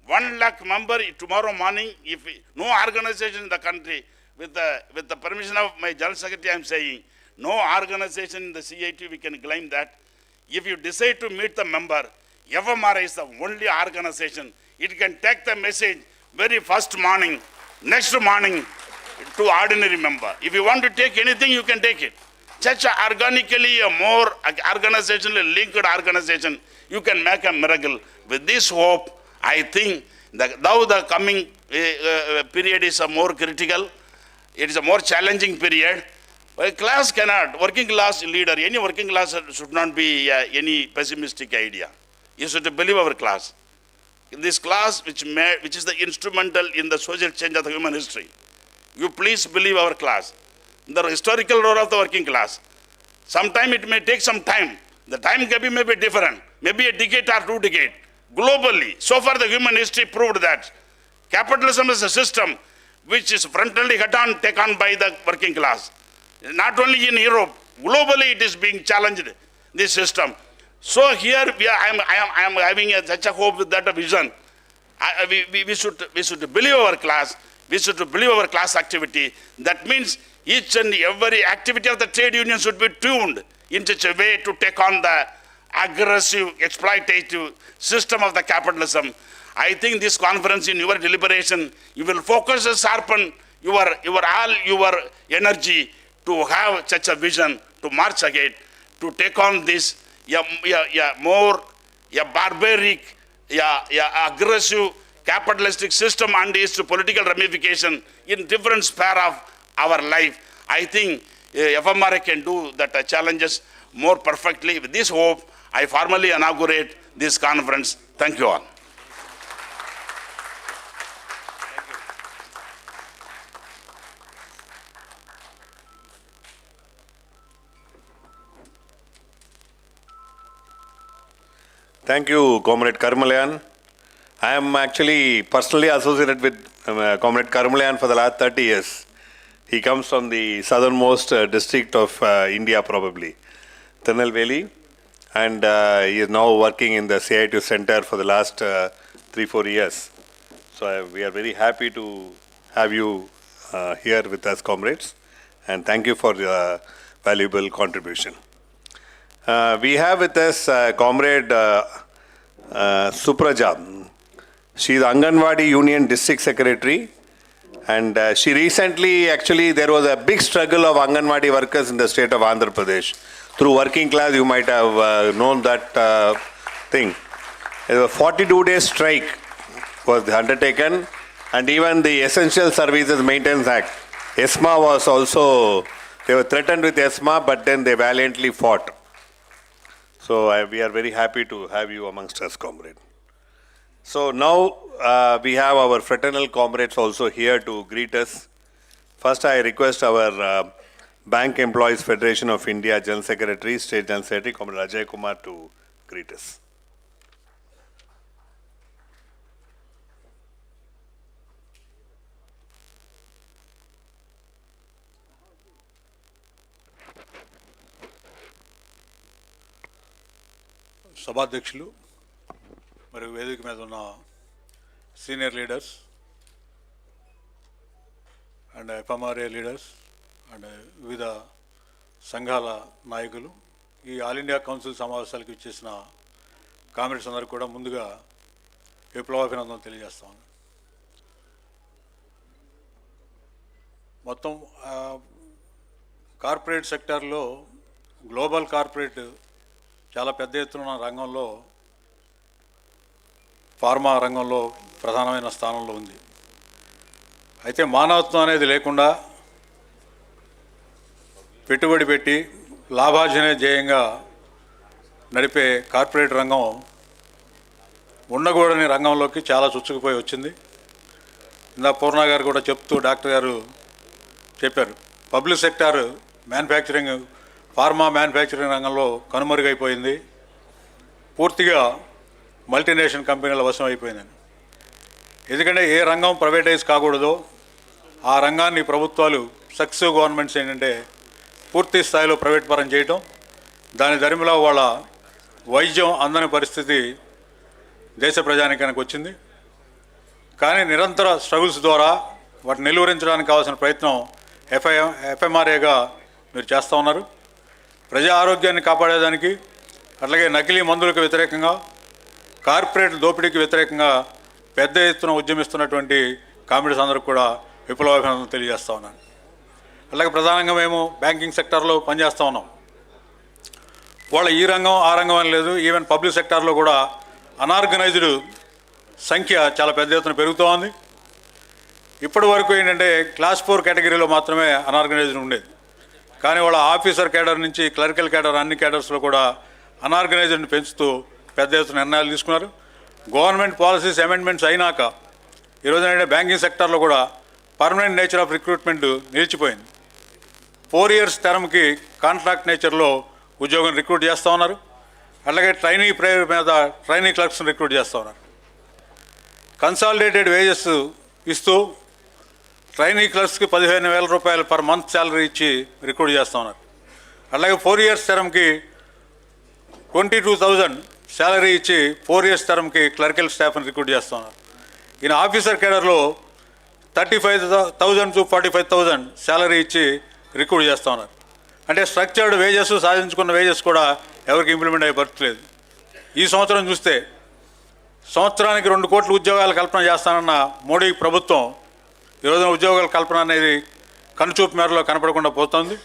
1 lakh member tomorrow morning, if no organization in the country, with the permission of my General Secretary, I am saying, no organization in the CIT, we can claim that. If you decide to meet the member, FMRAI is the only organization. It can take the message very first morning, next morning to ordinary member. If you want to take anything, you can take it. Such organically a more organizationally linked organization, you can make a miracle. With this hope, I think that now the coming period is a more critical. It is a more challenging period. A class cannot, working class leader, any working class should not be any pessimistic idea. You should believe our class. This class which is the instrumental in the social change of the human history. You please believe our class. The historical role of the working class. Sometime it may take some time. The time may be different. Maybe a decade or 2 decades. Globally, so far the human history proved that capitalism is a system which is frontally taken by the working class. Not only in Europe, globally it is being challenged, this system. So here I am having such a hope with that vision. We should believe our class. We should believe our class activity. That means each and every activity of the trade union should be tuned in such a way to take on the aggressive, exploitative system of the capitalism. I think this conference, in your deliberation, you will focus and sharpen your energy to have such a vision, to march ahead, to take on this more barbaric, aggressive capitalistic system and its political ramification in different sphere of our life. I think FMRA can do that challenges more perfectly. With this hope, I formally inaugurate this conference. Thank you all. Thank you, Comrade Karmalayan. I am actually personally associated with Comrade Karmalayan for the last 30 years. He comes from the southernmost district of India, probably, Tirunelveli, and he is now working in the CITU Center for the last 3-4 years. So we are very happy to have you here with us, comrades, and thank you for your valuable contribution. We have with us Comrade Supraja. She is Anganwadi Union District Secretary, and she recently, actually, there was a big struggle of Anganwadi workers in the state of Andhra Pradesh. Through working class, you might have known that thing. A 42-day strike was undertaken, and even the Essential Services Maintenance Act, ESMA was also, they were threatened with ESMA, but then they valiantly fought. So we are very happy to have you amongst us, comrade. So now we have our fraternal comrades also here to greet us. First, I request our Bank Employees Federation of India General Secretary, State General Secretary, Comrade Ajay Kumar, to greet us. సభాధ్యక్షులు మరియు వేదిక మీద ఉన్న senior leaders and FMRAI leaders and వివిధ సంఘాల నాయకులు, ఈ all India council సమావేశాలకు ఇచ్చేసిన కామ్రేడ్స్ అందరికీ కూడా ముందుగా విప్లవాభినందనలు తెలియజేస్తాను. మొత్తం కార్పొరేట్ సెక్టార్లో గ్లోబల్ కార్పొరేట్ చాలా పెద్ద ఎత్తున రంగంలో ఫార్మా రంగంలో ప్రధానమైన స్థానంలో ఉంది. అయితే మానవత్వం అనేది లేకుండా పెట్టుబడి పెట్టి లాభార్జనే ధ్యేయంగా నడిపే కార్పొరేట్ రంగం ఉండకూడని రంగంలోకి చాలా చుచ్చుకుపోయి వచ్చింది. ఇందా పూర్ణ గారు కూడా చెప్తూ, డాక్టర్ గారు చెప్పారు, public sector manufacturing, pharma manufacturing రంగంలో కనుమరుగైపోయింది, పూర్తిగా మల్టీనేషనల్ కంపెనీల వశం అయిపోయిందని. ఎందుకంటే ఏ రంగం ప్రైవేటైజ్ కాకూడదో ఆ రంగాన్ని ప్రభుత్వాలు, సక్సెసివ్ గవర్నమెంట్స్ ఏంటంటే పూర్తి స్థాయిలో ప్రైవేట్ పరం చేయటం, దాని దరిమిలో వాళ్ళ వైద్యం అందని పరిస్థితి దేశ ప్రజానికానికి వచ్చింది. కానీ నిరంతర స్ట్రగుల్స్ ద్వారా వాటిని నిలువరించడానికి కావాల్సిన ప్రయత్నం FMRAగా మీరు చేస్తూ ఉన్నారు. ప్రజా ఆరోగ్యాన్ని కాపాడేదానికి, అట్లాగే నకిలీ మందులకు వ్యతిరేకంగా, కార్పొరేట్ దోపిడీకి వ్యతిరేకంగా పెద్ద ఎత్తున ఉద్యమిస్తున్నటువంటి కామ్రేడ్స్ అందరికి కూడా విప్లవాభినందనలు తెలియజేస్తూ ఉన్నాను. అలాగే ప్రధానంగా మేము బ్యాంకింగ్ సెక్టార్లో పనిచేస్తూ ఉన్నాం. వాళ్ళ ఈ రంగం ఆ రంగం అని లేదు, ఈవెన్ పబ్లిక్ సెక్టార్లో కూడా అనార్గనైజ్డ్ సంఖ్య చాలా పెద్ద ఎత్తున పెరుగుతూ ఉంది. ఇప్పటి వరకు ఏంటంటే క్లాస్ 4 కేటగిరీలో మాత్రమే అనార్గనైజ్డ్ ఉండేది. కానీ వాళ్ళ ఆఫీసర్ కేడర్ నుంచి క్లరికల్ కేడర్, అన్ని కేడర్స్లో కూడా అనార్గనైజ్డ్ని పెంచుతూ పెద్ద ఎత్తున నిర్ణయాలు తీసుకున్నారు. గవర్నమెంట్ పాలసీస్ అమెండ్మెంట్స్ అయినాక ఈరోజు ఏంటంటే బ్యాంకింగ్ సెక్టార్లో కూడా పర్మనెంట్ నేచర్ ఆఫ్ రిక్రూట్మెంట్ నిలిచిపోయింది. 4 years టర్మ్కి కాంట్రాక్ట్ నేచర్లో ఉద్యోగం రిక్రూట్ చేస్తూ ఉన్నారు. అలాగే ట్రైనీ మీద ట్రైనీ క్లర్క్స్ని రిక్రూట్ చేస్తూ ఉన్నారు. కన్సాలిడేటెడ్ వేజెస్ ఇస్తూ ట్రైనీ క్లర్క్స్కి 15,000 రూపాయలు పర్ మంత్ శాలరీ ఇచ్చి రిక్రూట్ చేస్తూ ఉన్నారు. అలాగే 4 years టర్మ్కి 22,000 శాలరీ ఇచ్చి 4 years టర్మ్కి క్లరికల్ స్టాఫ్ని రిక్రూట్ చేస్తూ ఉన్నారు. ఈయన ఆఫీసర్ కేడర్లో 35,000 to 45,000 శాలరీ ఇచ్చి రిక్రూట్ చేస్తూ ఉన్నారు. అంటే స్ట్రక్చర్డ్ వేజెస్, సాధించుకున్న వేజెస్ కూడా ఎవరికి ఇంప్లిమెంట్ అయ్యే పరిస్థితి లేదు. ఈ సంవత్సరం చూస్తే సంవత్సరానికి 2 కోట్ల ఉద్యోగాలు కల్పన చేస్తానన్న మోడీ ప్రభుత్వం ఈ రోజున ఉద్యోగాల కల్పన అనేది కనుచూపు మేరలో కనపడకుండా పోతుంది.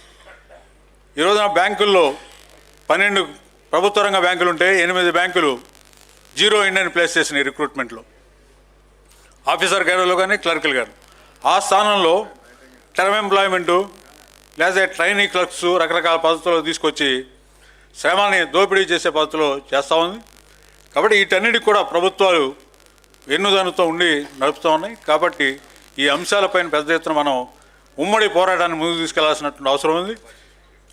ఈ రోజున బ్యాంకుల్లో 12 ప్రభుత్వ రంగ బ్యాంకులు ఉంటే 8 బ్యాంకులు జీరో ఇండియన్ ప్లేస్ చేసినాయి రిక్రూట్మెంట్లో, ఆఫీసర్ గారిలో కానీ క్లర్కులు కానీ. ఆ స్థానంలో టర్మ్ ఎంప్లాయ్మెంటు లేదా ట్రైనీ క్లర్క్స్ రకరకాల పద్ధతుల్లో తీసుకొచ్చి శ్రమాన్ని దోపిడీ చేసే పద్ధతిలో చేస్తూ ఉంది. కాబట్టి వీటన్నిటికి కూడా ప్రభుత్వాలు వెన్నుదన్నుతో ఉండి నడుపుతూ ఉన్నాయి. కాబట్టి ఈ అంశాలపైన పెద్ద ఎత్తున మనం ఉమ్మడి పోరాటాన్ని ముందుకు తీసుకెళ్లాల్సినటువంటి అవసరం ఉంది.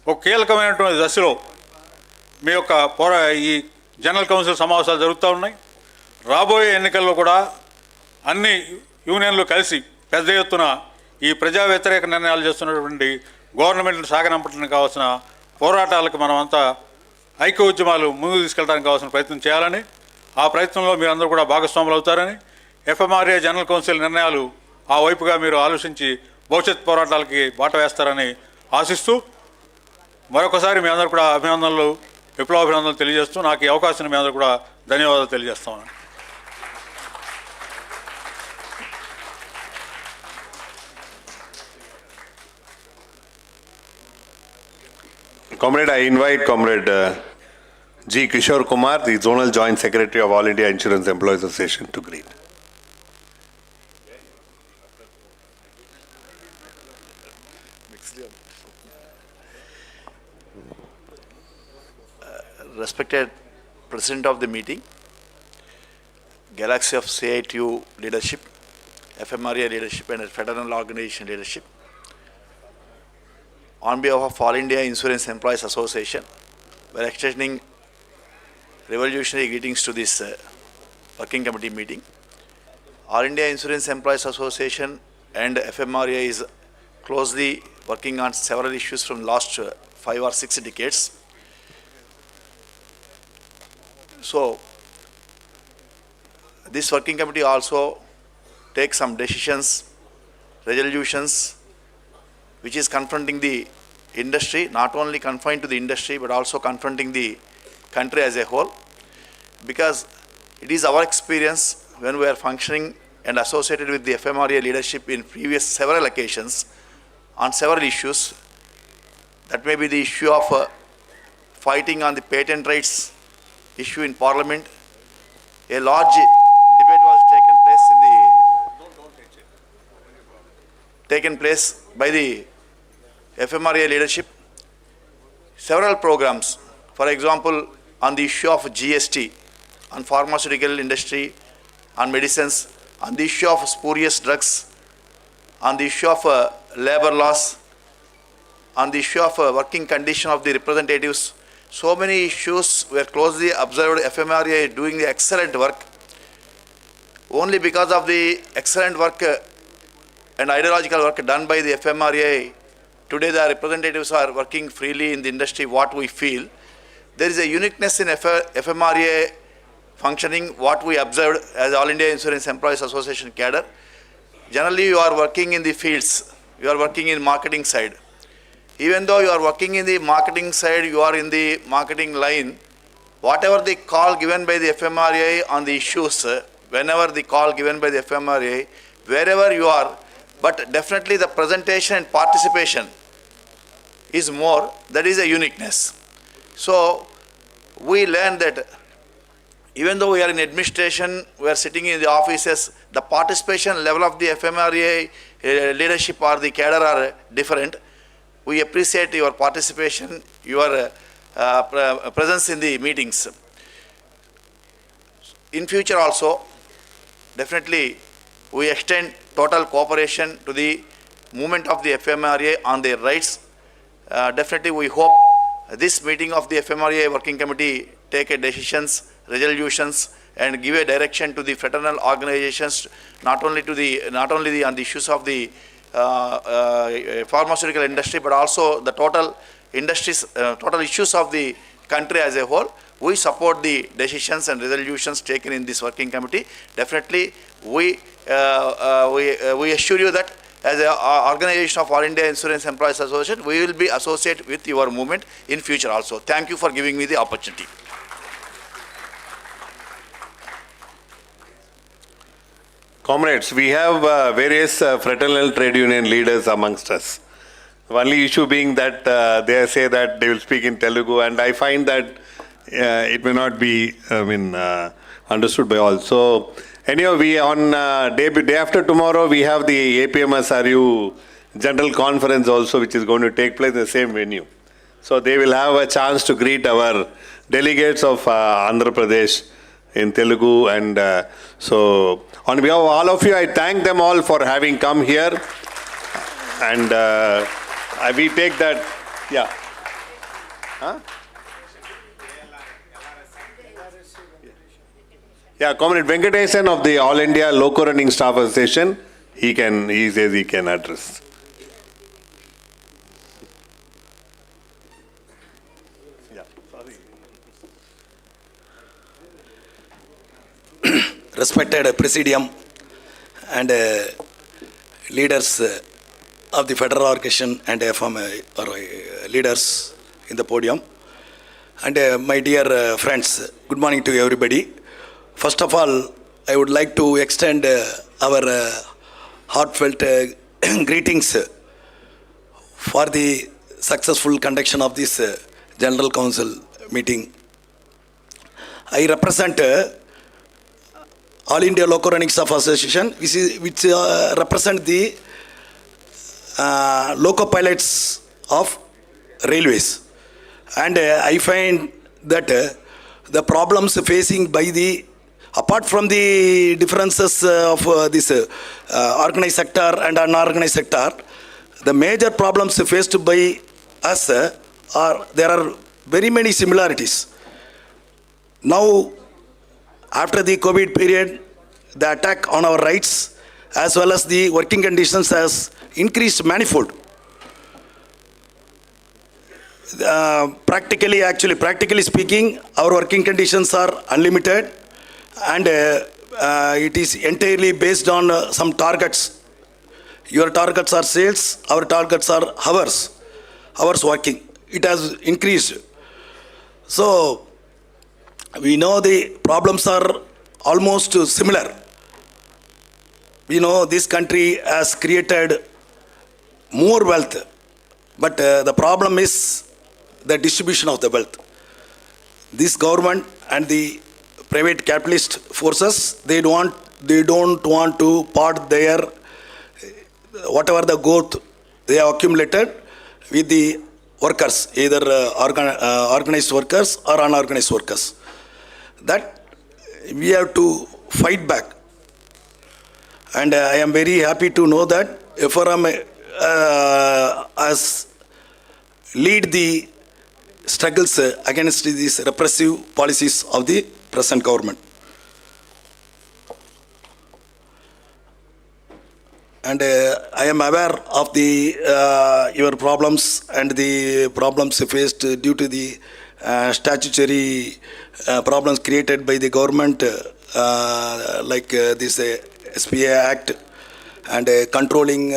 ఒక కీలకమైనటువంటి దశలో మీ యొక్క ఈ జనరల్ కౌన్సిల్ సమావేశాలు జరుగుతూ ఉన్నాయి. రాబోయే ఎన్నికల్లో కూడా అన్ని యూనియన్లు కలిసి పెద్ద ఎత్తున ఈ ప్రజా వ్యతిరేక నిర్ణయాలు చేస్తున్నటువంటి గవర్నమెంట్ను సాగనంపడానికి కావాల్సిన పోరాటాలకు మనం అంతా ఐక్య ఉద్యమాలు ముందుకు తీసుకెళ్ళడానికి కావాల్సిన ప్రయత్నం చేయాలని, ఆ ప్రయత్నంలో మీరందరూ కూడా భాగస్వాములు అవుతారని, FMRAI జనరల్ కౌన్సిల్ నిర్ణయాలు ఆ వైపుగా మీరు ఆలోచించి భవిష్యత్ పోరాటాలకి బాట వేస్తారని ఆశిస్తూ మరొకసారి మీ అందరూ కూడా అభినందనలు, విప్లవాభినందనలు తెలియజేస్తూ నాకు ఈ అవకాశాన్ని మీ అందరూ కూడా ధన్యవాదాలు తెలియజేస్తామని. Comrade, I invite Comrade G. Kishore Kumar, the Zonal Joint Secretary of All India Insurance Employees Association, to greet. Respected President of the meeting, Galaxy of CITU leadership, FMRAI leadership and Federal Organization leadership, on behalf of All India Insurance Employees Association, we are extending revolutionary greetings to this working committee meeting. All India Insurance Employees Association and FMRAI is closely working on several issues from last 5 or 6 decades. So, this working committee also takes some decisions, resolutions, which is confronting the industry, not only confined to the industry, but also confronting the country as a whole. Because it is our experience when we are functioning and associated with the FMRAI leadership in previous several occasions on several issues. That may be the issue of fighting on the patent rights issue in Parliament. A large debate was taken place by the FMRAI leadership. Several programs, for example, on the issue of GST, on pharmaceutical industry, on medicines, on the issue of spurious drugs, on the issue of labor laws, on the issue of working condition of the representatives. So many issues were closely observed. FMRAI doing the excellent work. Only because of the excellent work and ideological work done by the FMRAI, today the representatives are working freely in the industry, what we feel. There is a uniqueness in FMRAI functioning, what we observed as All India Insurance Employees Association cadre. Generally, you are working in the fields, you are working in marketing side. Even though you are working in the marketing side, you are in the marketing line, whatever the call given by the FMRAI on the issues, whenever the call given by the FMRAI, wherever you are, but definitely the presentation and participation is more, that is a uniqueness. So, we learned that even though we are in administration, we are sitting in the offices, the participation level of the FMRAI leadership or the cadre are different. We appreciate your participation, your presence in the meetings. In future also, definitely we extend total cooperation to the movement of the FMRAI on their rights. Definitely we hope this meeting of the FMRAI working committee take a decisions, resolutions and give a direction to the fraternal organizations, not only on the issues of the pharmaceutical industry, but also the total industries, total issues of the country as a whole. We support the decisions and resolutions taken in this working committee. Definitely, we assure you that as an organization of All India Insurance Employees Association, we will be associated with your movement in future also. Thank you for giving me the opportunity. Comrades, we have various fraternal trade union leaders amongst us. The only issue being that they say that they will speak in Telugu, and I find that it may not be, understood by all. So, anyhow, we on day after tomorrow, we have the APMSRU General Conference also, which is going to take place in the same venue. So, they will have a chance to greet our delegates of Andhra Pradesh in Telugu, and so on behalf of all of you, I thank them all for having come here, and we take that, yeah. Huh? Yeah, Comrade Venkatesan of the All India Loco Running Staff Association, he says he can address. Respected Presidium and leaders of the Federal Organization and FMRAI leaders in the podium, and my dear friends, good morning to everybody. First of all, I would like to extend our heartfelt greetings for the successful conduction of this General Council meeting. I represent All India Loco Running Staff Association, which represent the loco pilots of railways. And I find that the problems facing by the, apart from the differences of this organized sector and unorganized sector, the major problems faced by us there are very many similarities. Now, after the COVID period, the attack on our rights as well as the working conditions has increased manifold. Practically speaking, our working conditions are unlimited, and it is entirely based on some targets. Your targets are sales, our targets are hours working. It has increased. So, we know the problems are almost similar. We know this country has created more wealth, but the problem is the distribution of the wealth. This government and the private capitalist forces, they don't want to part their whatever the growth they have accumulated with the workers, either organized workers or unorganized workers. That we have to fight back. And I am very happy to know that FMRAI has lead the struggles against these repressive policies of the present government. And I am aware of the your problems and the problems faced due to the statutory problems created by the government, like this SPA Act, and controlling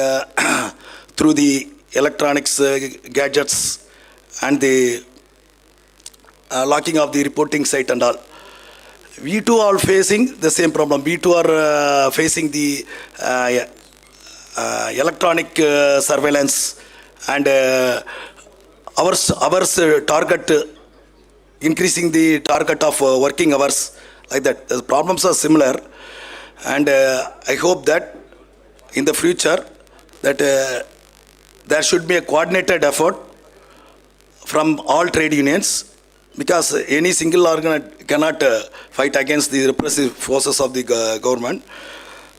through the electronics gadgets and the locking of the reporting site and all. We too are facing the same problem. We too are facing the electronic surveillance, and ours target, increasing the target of working hours, like that. The problems are similar, and I hope that in the future that there should be a coordinated effort from all trade unions, because any single organ cannot fight against the repressive forces of the government.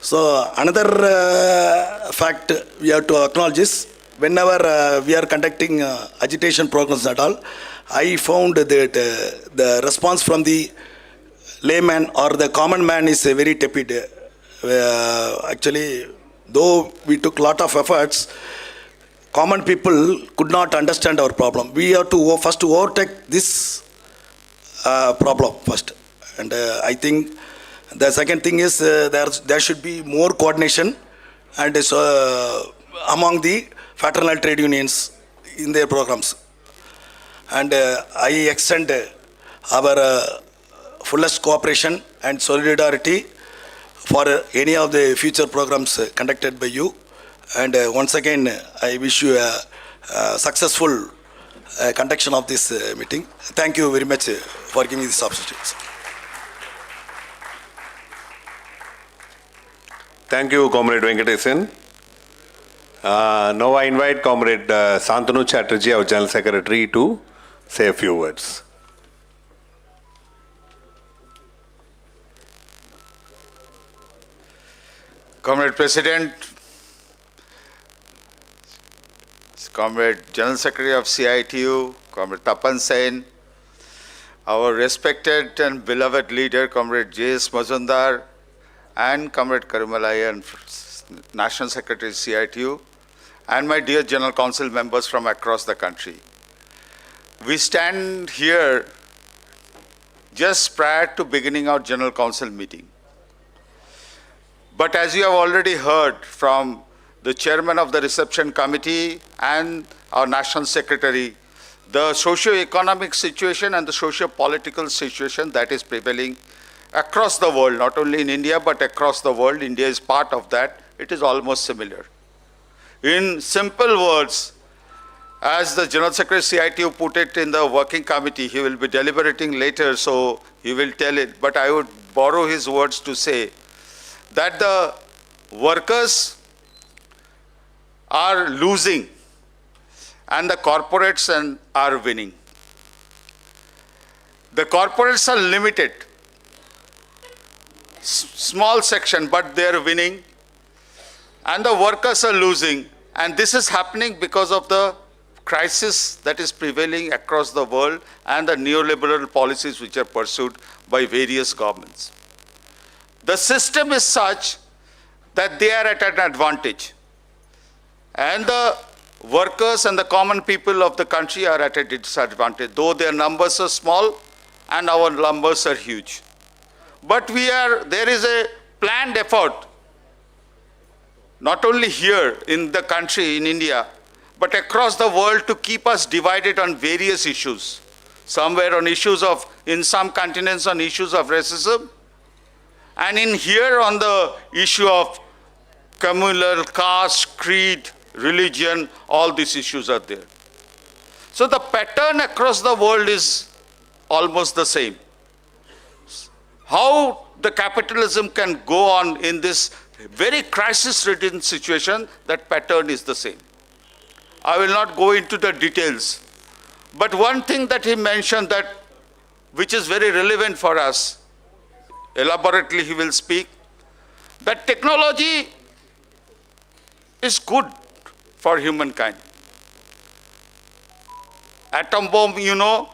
So another fact we have to acknowledge is, whenever we are conducting agitation programs at all, I found that the response from the layman or the common man is very tepid. Actually, though we took a lot of efforts, common people could not understand our problem. We have to first overtake this problem first. And I think the second thing is there should be more coordination and among the fraternal trade unions in their programs. And I extend our fullest cooperation and solidarity for any of the future programs conducted by you. And once again, I wish you a successful conduction of this meeting. Thank you very much for giving me this opportunity. Thank you, Comrade Venkatesan. Now I invite Comrade Santanu Chatterjee, our General Secretary, to say a few words. Comrade President, Comrade General Secretary of CITU, Comrade Tapan Sen, our respected and beloved leader, Comrade J.S. Mazumdar, and Comrade Karumalayan, National Secretary CITU, and my dear General Council members from across the country. We stand here just prior to beginning our General Council meeting. But as you have already heard from the chairman of the reception committee and our national secretary, the socio-economic situation and the socio-political situation that is prevailing across the world, not only in India, but across the world. India is part of that. It is almost similar. In simple words, as the General Secretary CITU put it in the working committee, he will be deliberating later, so he will tell it. But I would borrow his words to say that the workers are losing and the corporates are winning. The corporates are limited, small section, but they are winning, and the workers are losing. And this is happening because of the crisis that is prevailing across the world and the neoliberal policies which are pursued by various governments. The system is such that they are at an advantage, and the workers and the common people of the country are at a disadvantage, though their numbers are small and our numbers are huge. But there is a planned effort, not only here in the country, in India, but across the world, to keep us divided on various issues. Somewhere on issues of, in some continents on issues of racism, and in here on the issue of communal, caste, creed, religion, all these issues are there. So the pattern across the world is almost the same. How the capitalism can go on in this very crisis-ridden situation, that pattern is the same. I will not go into the details, but one thing that he mentioned, that which is very relevant for us, elaborately he will speak, that technology is good for humankind. Atom bomb, you know,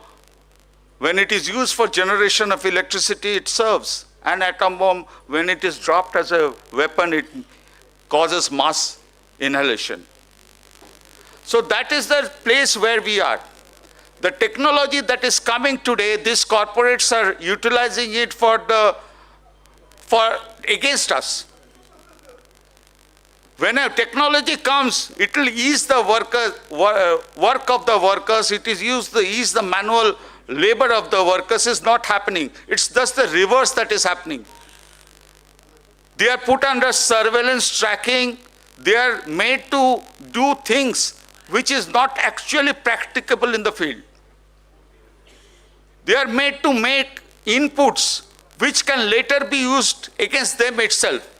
when it is used for generation of electricity, it serves. And atom bomb, when it is dropped as a weapon, it causes mass inhalation. So that is the place where we are. The technology that is coming today, these corporates are utilizing it against us. When a technology comes, it will ease the work of the workers. It is used to ease the manual labor of the workers. Is not happening. It's just the reverse that is happening. They are put under surveillance, tracking. They are made to do things which is not actually practicable in the field. They are made to make inputs which can later be used against them itself.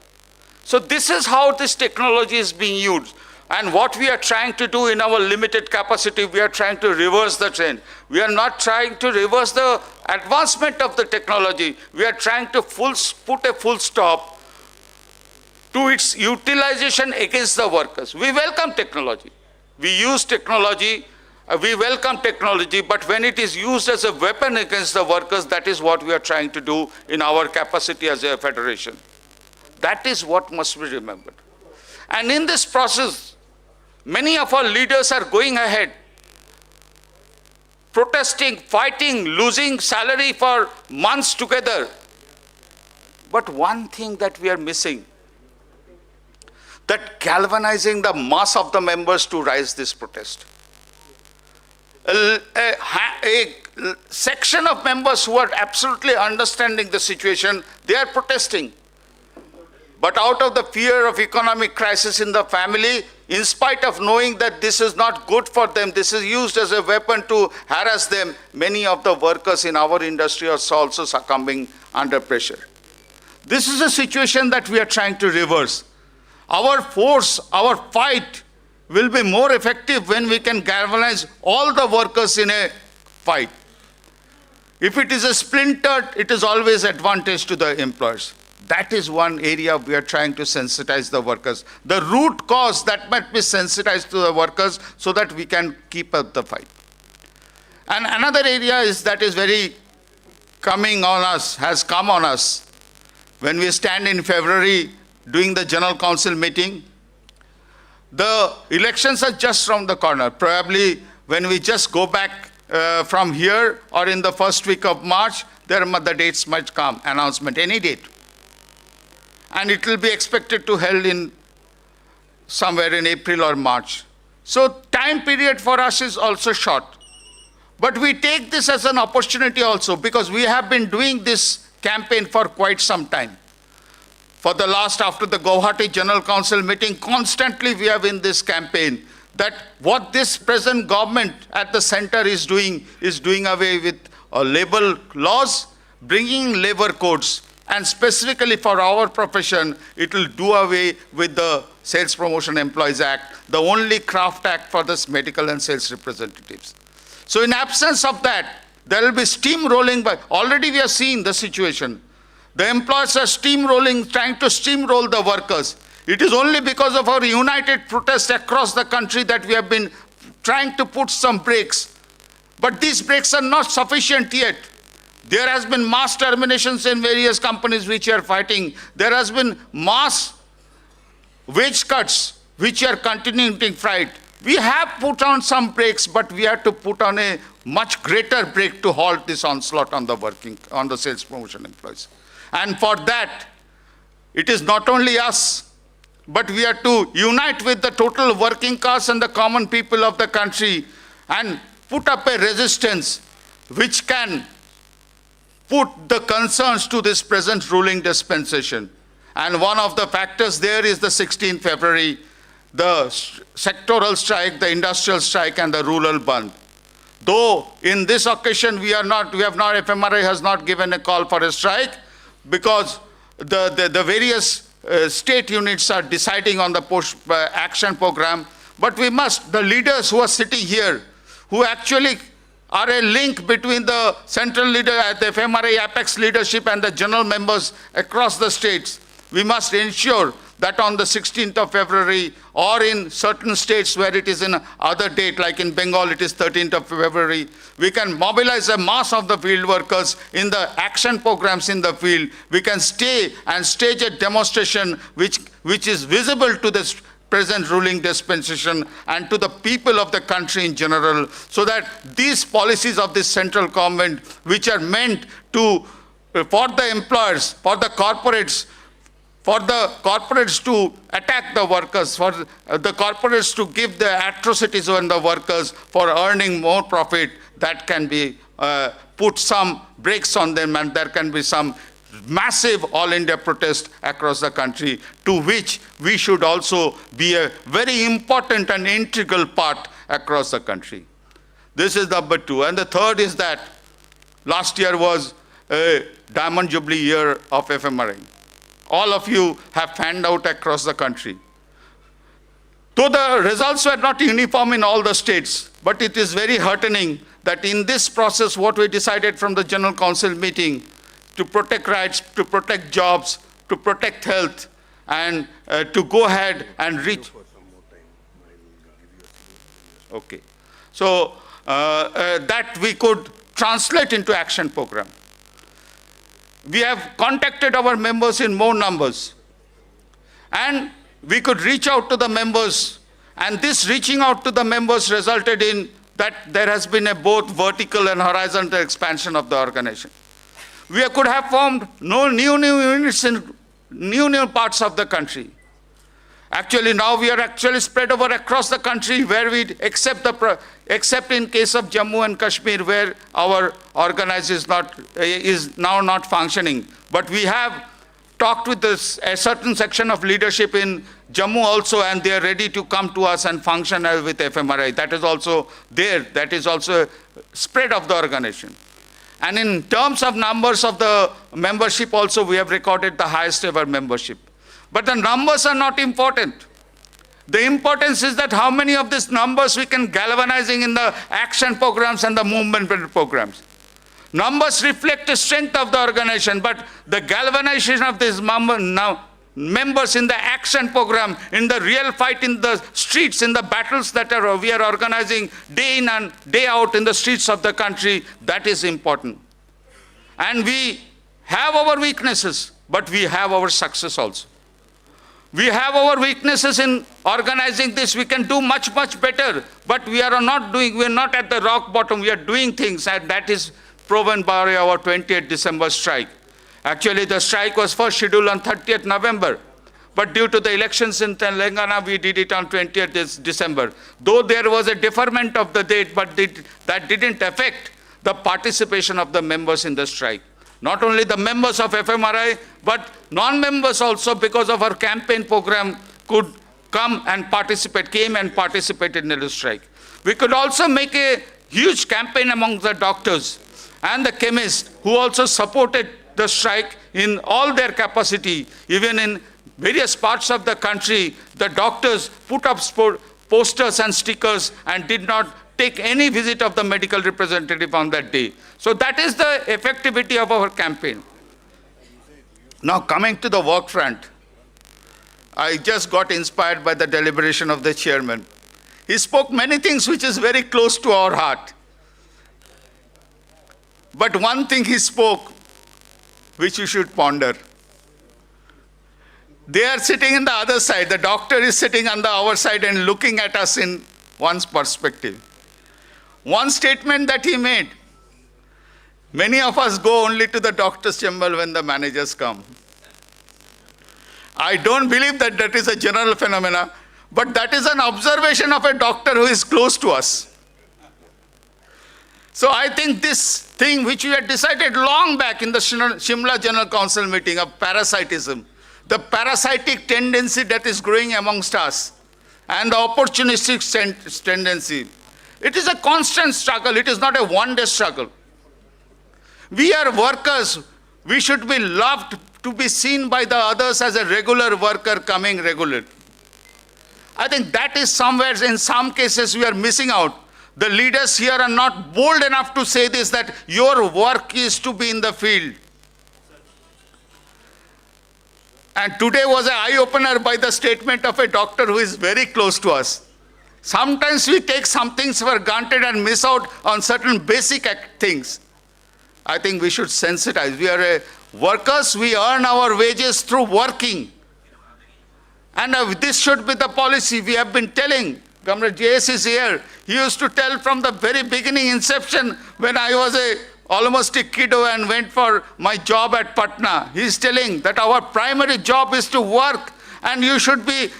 So this is how this technology is being used. And what we are trying to do in our limited capacity, we are trying to reverse the trend. We are not trying to reverse the advancement of the technology. We are trying to put a full stop to its utilization against the workers. We welcome technology. We use technology. We welcome technology, but when it is used as a weapon against the workers, that is what we are trying to do in our capacity as a federation. That is what must be remembered. And in this process, many of our leaders are going ahead, protesting, fighting, losing salary for months together. But one thing that we are missing, that galvanizing the mass of the members to rise this protest. A section of members who are absolutely understanding the situation, they are protesting. But out of the fear of economic crisis in the family, in spite of knowing that this is not good for them, this is used as a weapon to harass them, many of the workers in our industry are also succumbing under pressure. This is a situation that we are trying to reverse. Our force, our fight will be more effective when we can galvanize all the workers in a fight. If it is a splintered, it is always advantage to the employers. That is one area we are trying to sensitize the workers. The root cause that might be sensitized to the workers so that we can keep up the fight. And another area is that is very coming on us, has come on us. When we stand in February doing the General Council meeting, the elections are just around the corner. Probably when we just go back from here or in the first week of March, the dates might come, announcement, any date. And it will be expected to held in somewhere in April or March. So time period for us is also short. But we take this as an opportunity also because we have been doing this campaign for quite some time. For the last, after the Guwahati General Council meeting, constantly we have in this campaign that what this present government at the center is doing away with labor laws, bringing labor codes, and specifically for our profession, it will do away with the Sales Promotion Employees Act, the only craft act for this medical and sales representatives. So in absence of that, there will be steamrolling by, already we are seeing the situation. The employers are steamrolling, trying to steamroll the workers. It is only because of our united protest across the country that we have been trying to put some brakes. But these brakes are not sufficient yet. There has been mass terminations in various companies which are fighting. There has been mass wage cuts which are continuing to fight. We have put on some brakes, but we have to put on a much greater brake to halt this onslaught on the sales promotion employees. And for that, it is not only us, but we have to unite with the total working class and the common people of the country and put up a resistance which can put the concerns to this present ruling dispensation. And one of the factors there is the 16th February, the sectoral strike, the industrial strike, and the rural band. Though in this occasion FMRAI has not given a call for a strike because the various state units are deciding on the post-action program. But we must, the leaders who are sitting here, who actually are a link between the central leader at the FMRAI Apex leadership and the general members across the states, we must ensure that on the 16th of February or in certain states where it is in other date, like in Bengal it is 13th of February, we can mobilize a mass of the field workers in the action programs in the field. We can stay and stage a demonstration which is visible to this present ruling dispensation and to the people of the country in general, so that these policies of this central government, which are meant to, for the employers, for the corporates to attack the workers, for the corporates to give the atrocities on the workers for earning more profit, that can be put some brakes on them, and there can be some massive all India protest across the country, to which we should also be a very important and integral part across the country. This is number two. And the third is that last year was a Diamond Jubilee year of FMRAI. All of you have fanned out across the country. Though the results were not uniform in all the states, but it is very heartening that in this process, what we decided from the General Council meeting, to protect rights, to protect jobs, to protect health, and to go ahead and reach. Okay. So that we could translate into action program. We have contacted our members in more numbers, and we could reach out to the members, and this reaching out to the members resulted in that there has been a both vertical and horizontal expansion of the organization. We could have formed new units in new parts of the country. Actually, now we are actually spread over across the country where we except in case of Jammu and Kashmir where our organized is now not functioning. But we have talked with a certain section of leadership in Jammu also, and they are ready to come to us and function with FMRAI. That is also there. That is also a spread of the organization. And in terms of numbers of the membership also, we have recorded the highest ever membership. But the numbers are not important. The importance is that how many of these numbers we can galvanizing in the action programs and the movement programs. Numbers reflect the strength of the organization, but the galvanization of these members in the action program, in the real fight in the streets, in the battles that we are organizing day in and day out in the streets of the country, that is important. And we have our weaknesses, but we have our success also. We have our weaknesses in organizing this. We can do much, much better, but we are not at the rock bottom. We are doing things, and that is proven by our 20th December strike. Actually, the strike was first scheduled on 30th November, but due to the elections in Telangana, we did it on 20th December. Though there was a deferment of the date, but that didn't affect the participation of the members in the strike. Not only the members of FMRAI, but non-members also, because of our campaign program, could come and came and participated in the strike. We could also make a huge campaign among the doctors and the chemists who also supported the strike in all their capacity. Even in various parts of the country, the doctors put up posters and stickers and did not take any visit of the medical representative on that day. So that is the effectivity of our campaign. Now coming to the work front, I just got inspired by the deliberation of the chairman. He spoke many things which is very close to our heart. But one thing he spoke, which you should ponder. They are sitting in the other side. The doctor is sitting on our side and looking at us in one's perspective. One statement that he made, many of us go only to the doctor's chamber when the managers come. I don't believe that that is a general phenomena, but that is an observation of a doctor who is close to us. So I think this thing which we had decided long back in the Shimla General Council meeting of parasitism, the parasitic tendency that is growing amongst us, and the opportunistic tendency, it is a constant struggle. It is not a one-day struggle. We are workers. We should be loved to be seen by the others as a regular worker coming regular. I think that is somewhere, in some cases, we are missing out. The leaders here are not bold enough to say this, that your work is to be in the field. And today was an eye-opener by the statement of a doctor who is very close to us. Sometimes we take some things for granted and miss out on certain basic things. I think we should sensitize. We are workers, we earn our wages through working. And this should be the policy. We have been telling, Comrade JS is here, he used to tell from the very beginning, inception, when I was almost a kiddo and went for my job at Patna. He's telling that our primary job is to work, and you should be,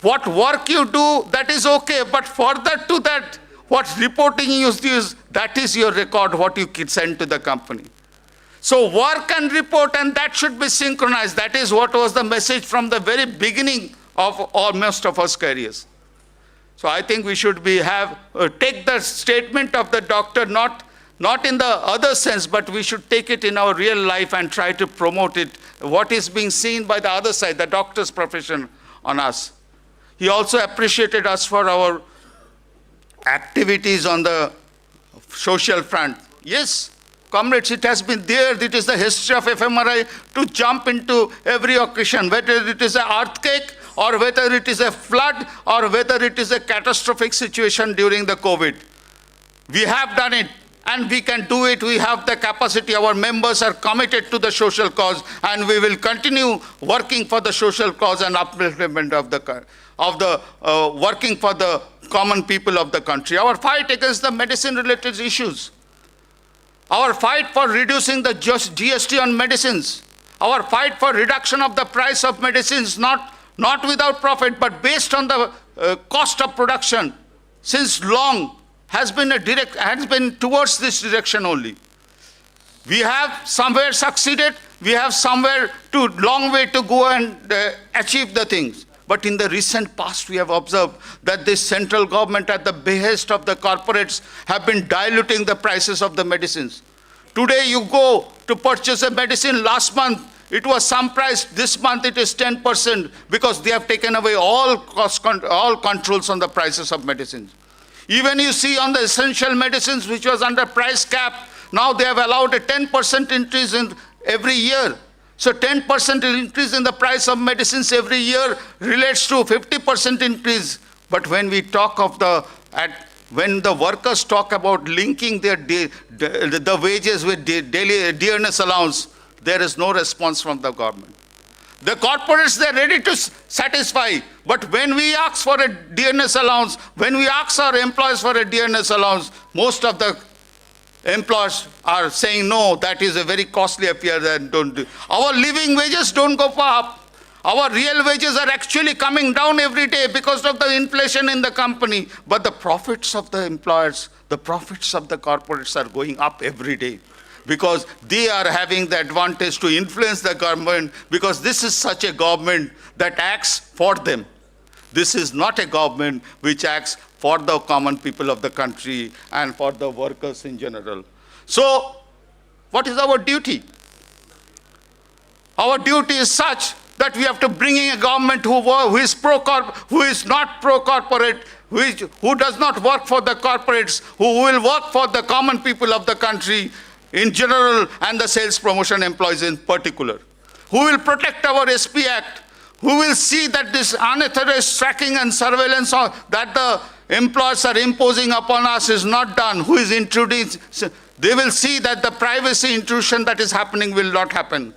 what work you do, that is okay, but further to that, what reporting you use, that is your record, what you send to the company. So work and report, and that should be synchronized. That is what was the message from the very beginning of most of our careers. So I think we should take the statement of the doctor, not in the other sense, but we should take it in our real life and try to promote it, what is being seen by the other side, the doctor's profession on us. He also appreciated us for our activities on the social front. Yes, comrades, it has been there. It is the history of FMRAI to jump into every occasion, whether it is an earthquake or whether it is a flood or whether it is a catastrophic situation during the COVID. We have done it, and we can do it. We have the capacity. Our members are committed to the social cause, and we will continue working for the social cause and upliftment of working for the common people of the country. Our fight against the medicine-related issues, our fight for reducing the GST on medicines, our fight for reduction of the price of medicines, not not without profit, but based on the cost of production, since long has been towards this direction only. We have somewhere succeeded, we have somewhere long way to go and achieve the things. But in the recent past, we have observed that this central government at the behest of the corporates have been diluting the prices of the medicines. Today you go to purchase a medicine, last month it was some price, this month it is 10% because they have taken away all controls on the prices of medicines. Even you see on the essential medicines which was under price cap, now they have allowed a 10% increase in every year. So 10% increase in the price of medicines every year relates to 50% increase. But when we talk of when the workers talk about linking the wages with daily dearness allowance, there is no response from the government. The corporates, they're ready to satisfy, but when we ask for a dearness allowance, when we ask our employees for a dearness allowance, most of the employers are saying, no, that is a very costly affair, and don't do. Our living wages don't go up. Our real wages are actually coming down every day because of the inflation in the company. But the profits of the employers, the profits of the corporates are going up every day, because they are having the advantage to influence the government, because this is such a government that acts for them. This is not a government which acts for the common people of the country and for the workers in general. So, what is our duty? Our duty is such that we have to bring in a government who is not pro-corporate, who does not work for the corporates, who will work for the common people of the country in general and the sales promotion employees in particular, who will protect our SP Act, who will see that this unauthorized tracking and surveillance that the employers are imposing upon us is not done, who is intruding. They will see that the privacy intrusion that is happening will not happen.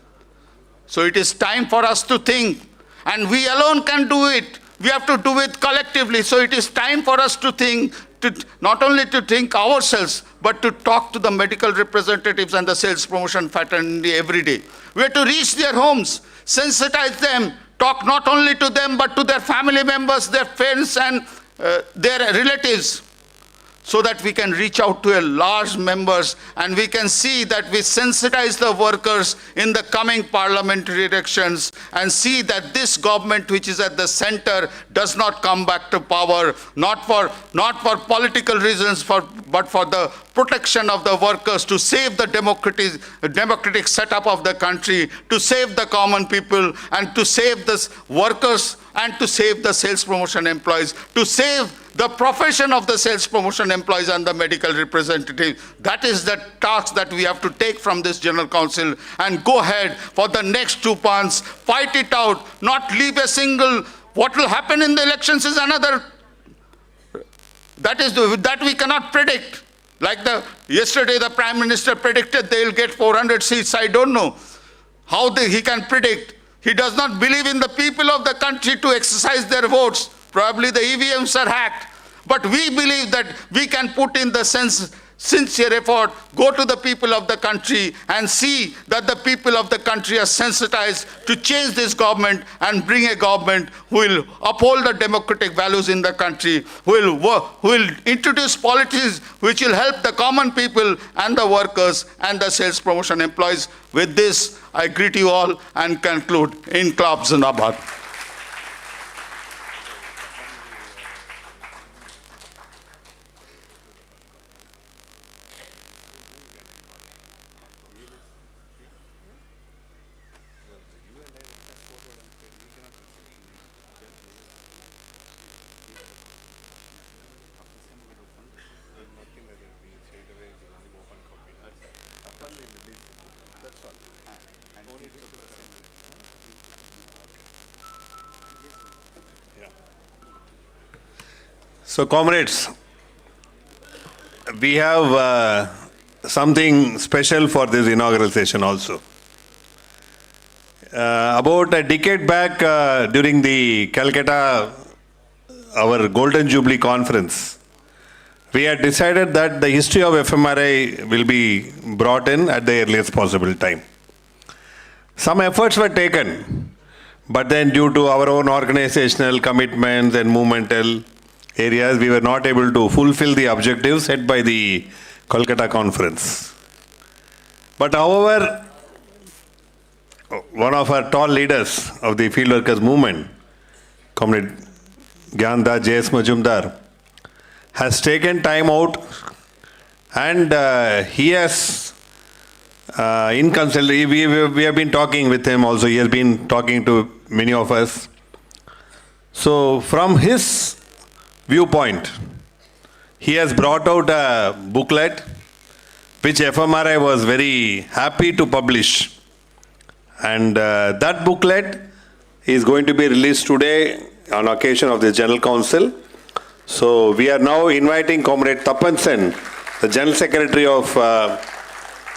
So it is time for us to think, and we alone can do it. We have to do it collectively. So it is time for us to think, not only to think ourselves, but to talk to the medical representatives and the sales promotion fraternity every day. We have to reach their homes, sensitize them, talk not only to them, but to their family members, their friends, and their relatives, so that we can reach out to a large members and we can see that we sensitize the workers in the coming parliamentary elections and see that this government which is at the center does not come back to power, not for political reasons, but for the protection of the workers, to save the democratic setup of the country, to save the common people, and to save the workers, and to save the sales promotion employees, to save the profession of the sales promotion employees and the medical representatives. That is the task that we have to take from this General Council and go ahead for the next 2 months, fight it out, not leave a single. What will happen in the elections is another, that we cannot predict. Like yesterday the Prime Minister predicted they will get 400 seats. I don't know how he can predict. He does not believe in the people of the country to exercise their votes. Probably the EVMs are hacked. But we believe that we can put in the sincere effort, go to the people of the country and see that the people of the country are sensitized to change this government and bring a government who will uphold the democratic values in the country, who will introduce policies which will help the common people and the workers and the sales promotion employees. With this, I greet you all and conclude. Inqilab Zindabad. So, comrades, we have something special for this inaugural session also. About a decade back, during the Calcutta, our Golden Jubilee Conference, we had decided that the history of FMRAI will be brought in at the earliest possible time. Some efforts were taken, But then due to our own organizational commitments and movemental areas, we were not able to fulfill the objectives set by the Kolkata conference. But however, one of our tall leaders of the field workers movement, Comrade Gyanda J.S. Majumdar, has taken time out, and he has we have been talking with him also. He has been talking to many of us. So from his viewpoint, he has brought out a booklet which FMRI was very happy to publish. And that booklet is going to be released today on occasion of the General Council. So we are now inviting Comrade Tapan Sen, the General Secretary of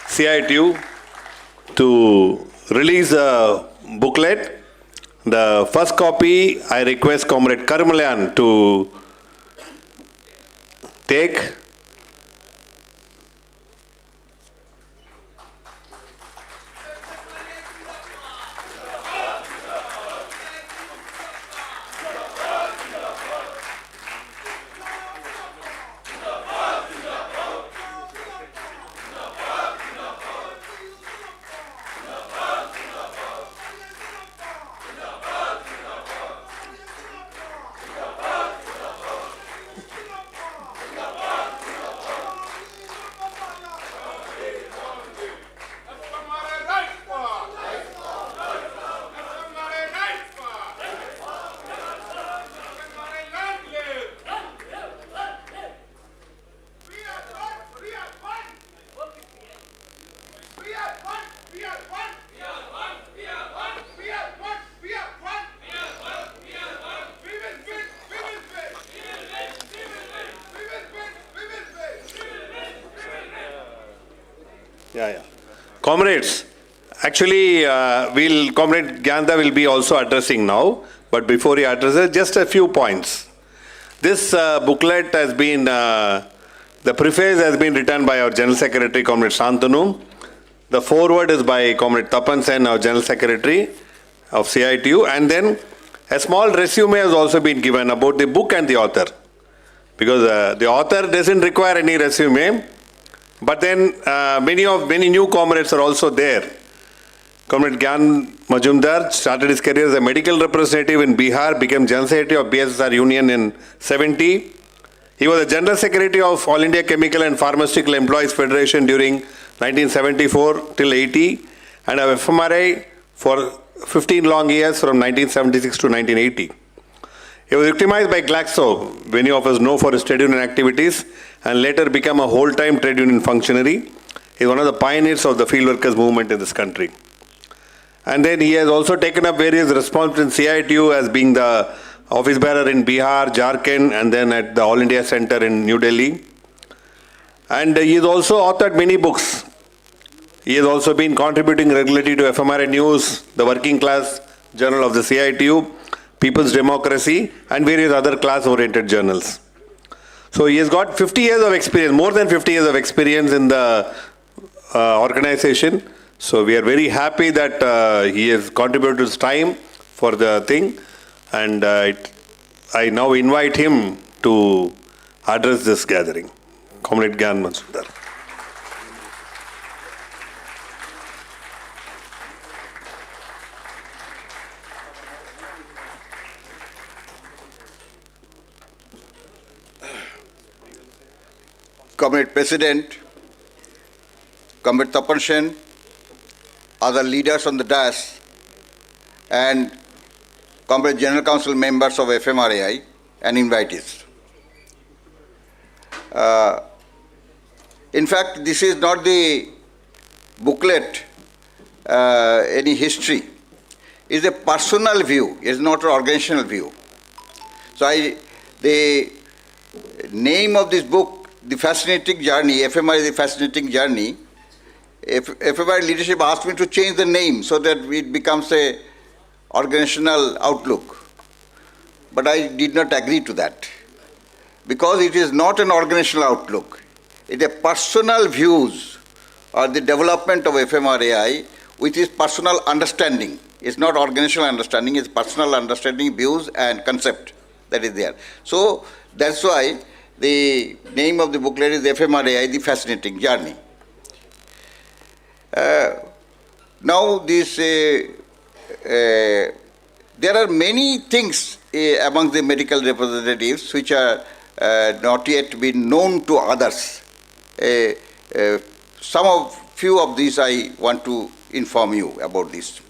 CITU, to release a booklet. The first copy, I request Comrade Karmalayan to take. Comrades, actually, Comrade Gyanda will be also addressing now, but before he addresses, just a few points. This booklet has been, the preface has been written by our General Secretary, Comrade Shantanu. The foreword is by Comrade Tapan Sen, our General Secretary of CITU, and then a small resume has also been given about the book and the author. Because the author doesn't require any resume, but then many new comrades are also there. Comrade Gyan Majumdar started his career as a medical representative in Bihar, became General Secretary of BSSR Union in 70. He was the General Secretary of All India Chemical and Pharmaceutical Employees Federation during 1974 till 80, and of FMRI for 15 long years from 1976 to 1980. He was victimized by Glaxo, many of us know, for his trade union activities, and later became a whole-time trade union functionary. He is one of the pioneers of the field workers movement in this country. And then he has also taken up various responsibilities in CITU as being the office bearer in Bihar, Jharkhand, and then at the All India Center in New Delhi. And he has also authored many books. He has also been contributing regularly to FMRI News, the Working Class Journal of the CITU, People's Democracy, and various other class-oriented journals. So he has got 50 years of experience, more than 50 years of experience in the organization. So we are very happy that he has contributed his time for the thing. And I now invite him to address this gathering. Comrade Gyan Majumdar. Comrade President, Comrade Tapan Sen, other leaders on the dais, and Comrade General Council members of FMRAI and invitees. In fact, this is not the booklet, any history. It's a personal view, it's not an organizational view. So the name of this book, The Fascinating Journey, FMRI The Fascinating Journey, FMRI leadership asked me to change the name so that it becomes a organizational outlook. But I did not agree to that, because it is not an organizational outlook. It is personal views or the development of FMRAI with its personal understanding. It's not organizational understanding, it's personal understanding, views and concept that is there. So that's why the name of the booklet is FMRAI, The Fascinating Journey. Now there are many things among the medical representatives which are not yet been known to others. Few of these I want to inform you about this.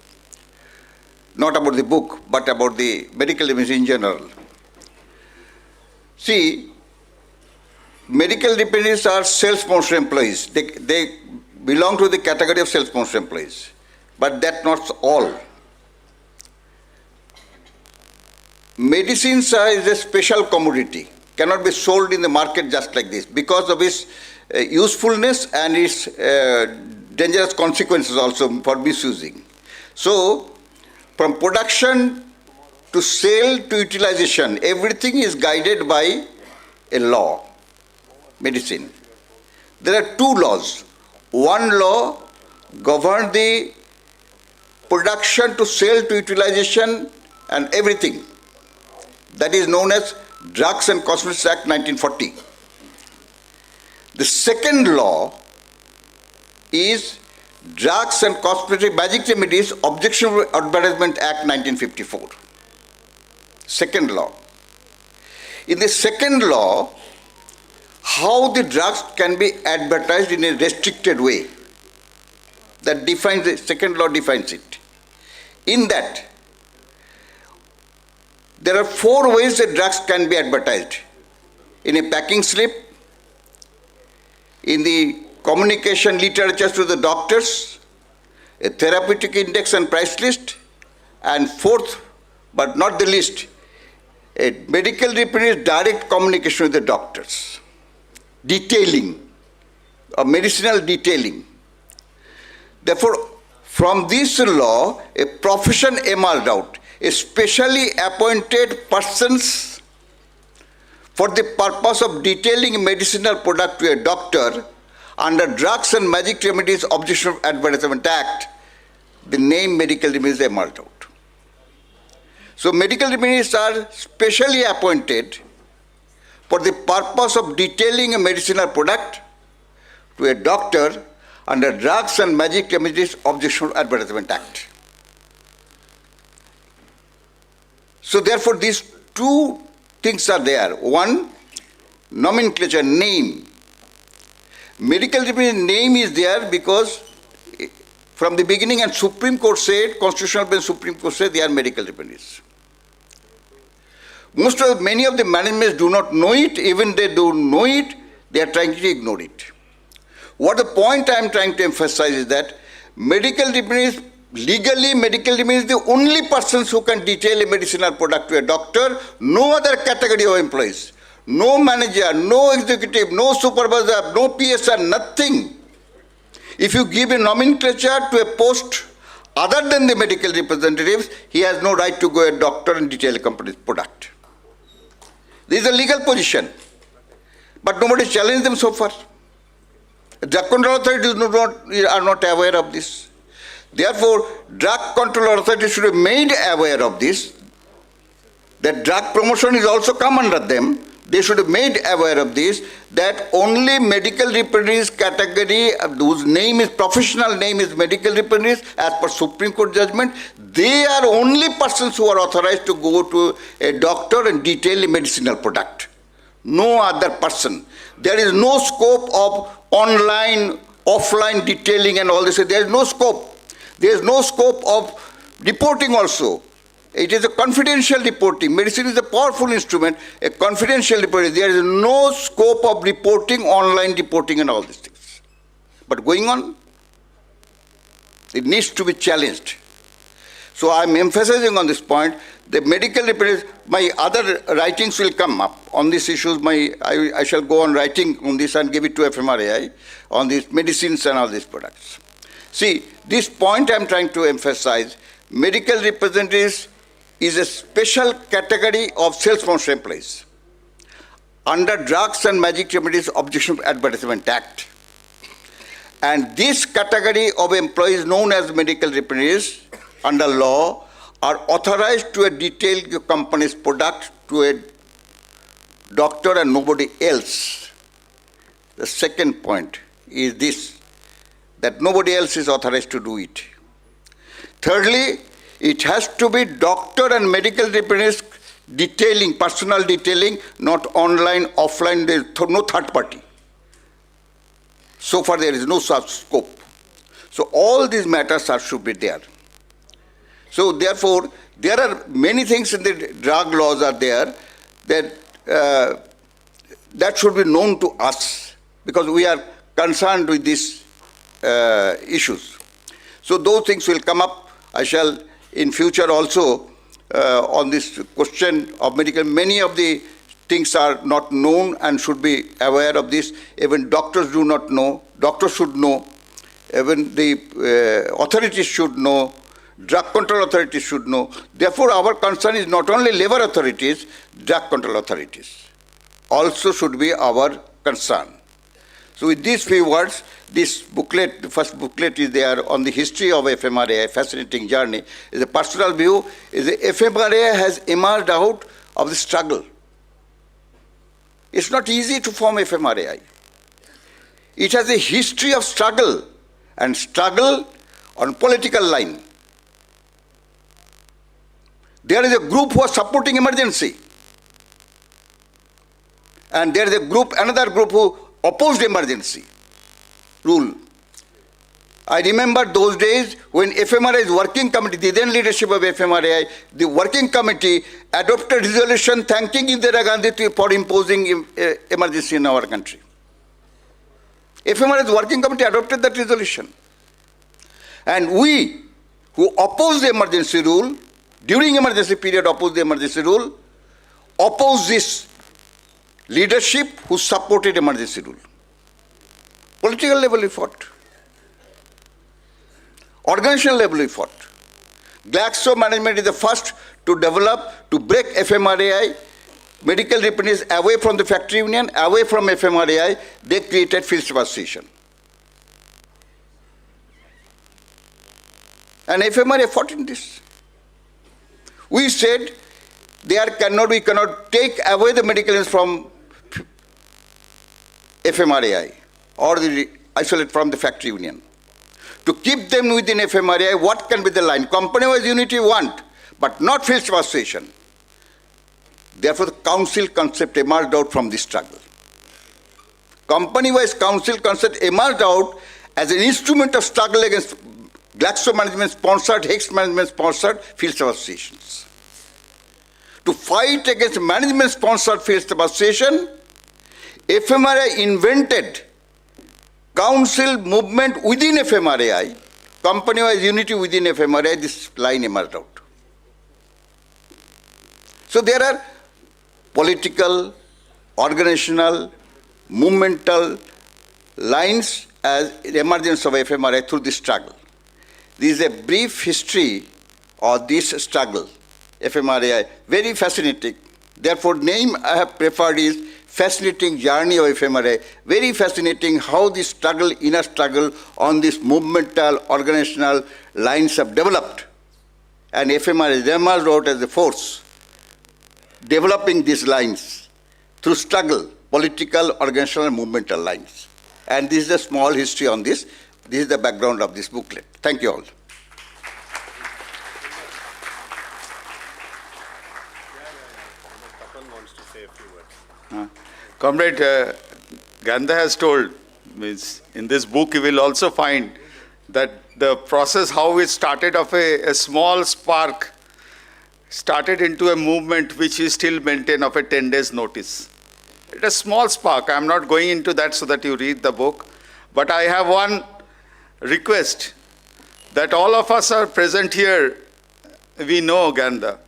Not about the book, but about the medical imaging in general. See, medical representatives are self-sponsored employees. They belong to the category of self-sponsored employees. But that's not all. Medicines is a special commodity, cannot be sold in the market just like this because of its usefulness and its dangerous consequences also for misusing. So, from production to sale to utilization, everything is guided by a law, medicine. There are two laws. One law governs the production to sale to utilization and everything. That is known as Drugs and Cosmetics Act 1940. The second law is Drugs and Cosmetic Magic Remedies Objectionable Advertisement Act 1954. Second law. In the second law, how the drugs can be advertised in a restricted way. That defines, the second law defines it. In that, there are 4 ways that drugs can be advertised. In a packing slip, in the communication literature to the doctors, a therapeutic index and price list, and fourth, but not the least, a medical representative's direct communication with the doctors. Detailing, or medicinal detailing. Therefore, from this law, a profession emerged out. A specially appointed persons for the purpose of detailing a medicinal product to a doctor under Drugs and Magic Remedies Objectionable Advertisement Act, the name medical remedies emerged out. So medical remedies are specially appointed for the purpose of detailing a medicinal product to a doctor under Drugs and Magic Remedies Objectionable Advertisement Act. So therefore these two things are there. One, nomenclature, name. Medical remedies name is there because from the beginning, and Supreme Court said, Constitutional Bench Supreme Court said they are medical remedies. Many of the managements do not know it, even they don't know it, they are trying to ignore it. What the point I am trying to emphasize is that medical remedies, legally medical remedies is the only persons who can detail a medicinal product to a doctor, no other category of employees. No manager, no executive, no supervisor, no PSR, nothing. If you give a nomenclature to a post other than the medical representatives, he has no right to go a doctor and detail a company's product. This is a legal position. But nobody challenged them so far. Drug control authorities are not aware of this. Therefore, drug control authorities should be made aware of this. That drug promotion is also come under them. They should be made aware of this, that only medical representatives category, whose name is, professional name is medical representatives, as per Supreme Court judgment, they are only persons who are authorized to go to a doctor and detail a medicinal product. No other person. There is no scope of online, offline detailing and all this. There is no scope. There is no scope of reporting also. It is a confidential reporting. Medicine is a powerful instrument, a confidential reporting. There is no scope of reporting, online reporting and all these things. But going on, it needs to be challenged. So I am emphasizing on this point. The medical representatives, my other writings will come up on these issues. I shall go on writing on this and give it to FMRAI on these medicines and all these products. See, this point I am trying to emphasize, medical representatives is a special category of self-sponsored employees under Drugs and Magic Remedies Objectionable Advertisement Act. And this category of employees known as medical representatives under law are authorized to detail your company's product to a doctor and nobody else. The second point is this, that nobody else is authorized to do it. Thirdly, it has to be doctor and medical representative detailing, personal detailing, not online, offline, there is no third party. So far there is no such scope. So all these matters should be there. So therefore, there are many things in the drug laws are there that that should be known to us because we are concerned with these issues. So those things will come up. I shall in future also on this question of medical, many of the things are not known and should be aware of this. Even doctors do not know. Doctors should know. Even the authorities should know. Drug control authorities should know. Therefore, our concern is not only labor authorities, drug control authorities also should be our concern. So with these few words, this booklet, the first booklet is there on the history of FMRAI, fascinating journey, is a personal view, is the FMRAI has emerged out of the struggle. It's not easy to form FMRAI. It has a history of struggle and struggle on political line. There is a group who are supporting emergency. And there is a group, another group who opposed emergency rule. I remember those days when FMRAI's working committee, the then leadership of FMRAI, the working committee adopted resolution thanking Indira Gandhi for imposing emergency in our country. FMRAI's working committee adopted that resolution. And we who opposed the emergency rule, during emergency period opposed the emergency rule, opposed this leadership who supported emergency rule. Political level we fought. Organizational level we fought. Glaxo management is the first to develop, to break FMRAI, medical representatives away from the factory union, away from FMRAI, they created field association. And FMRAI fought in this. We said we cannot take away the medical from FMRAI or isolate from the factory union. To keep them within FMRAI, what can be the line? Company-wise unity we want, but not field association. Therefore, the council concept emerged out from this struggle. Company-wise council concept emerged out as an instrument of struggle against Glaxo management sponsored, Hicks management sponsored field associations. To fight against management sponsored field association, FMRAI invented council movement within FMRAI, company-wise unity within FMRAI, this line emerged out. So there are political, organizational, movemental lines as the emergence of FMRAI through this struggle. This is a brief history of this struggle, FMRAI, very fascinating. Therefore, name I have preferred is Fascinating Journey of FMRAI. Very fascinating how this struggle, inner struggle on this movemental, organizational lines have developed. And FMRAI emerged out as a force, developing these lines through struggle, political, organizational, and movemental lines. And this is a small history on this. This is the background of this booklet. Thank you all. Comrade Gandha has told, means in this book you will also find that the process, how it started of a small spark, started into a movement which we still maintain of a 10 days notice. It's a small spark. I'm not going into that so that you read the book. But I have one request that all of us are present here, we know Gandha.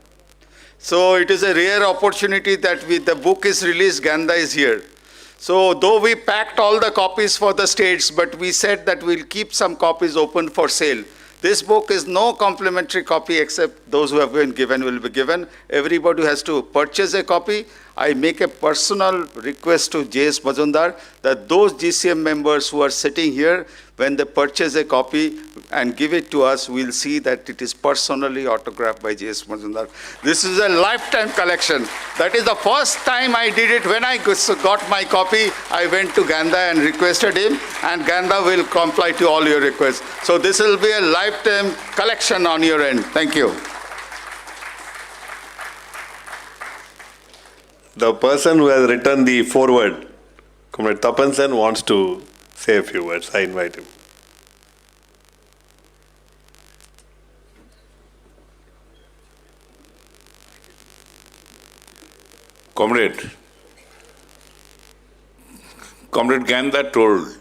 So it is a rare opportunity that the book is released, Gandha is here. So though we packed all the copies for the states, but we said that we'll keep some copies open for sale. This book is no complimentary copy except those who have been given will be given. Everybody has to purchase a copy. I make a personal request to J.S. Majumdar that those GCM members who are sitting here, when they purchase a copy and give it to us, we'll see that it is personally autographed by J.S. Majumdar. This is a lifetime collection. That is the first time I did it. When I got my copy, I went to Ganda and requested him, and Ganda will comply to all your requests. So this will be a lifetime collection on your end. Thank you. The person who has written the foreword, Comrade Tapan Sen, wants to say a few words. I invite him. Comrade Ganda told,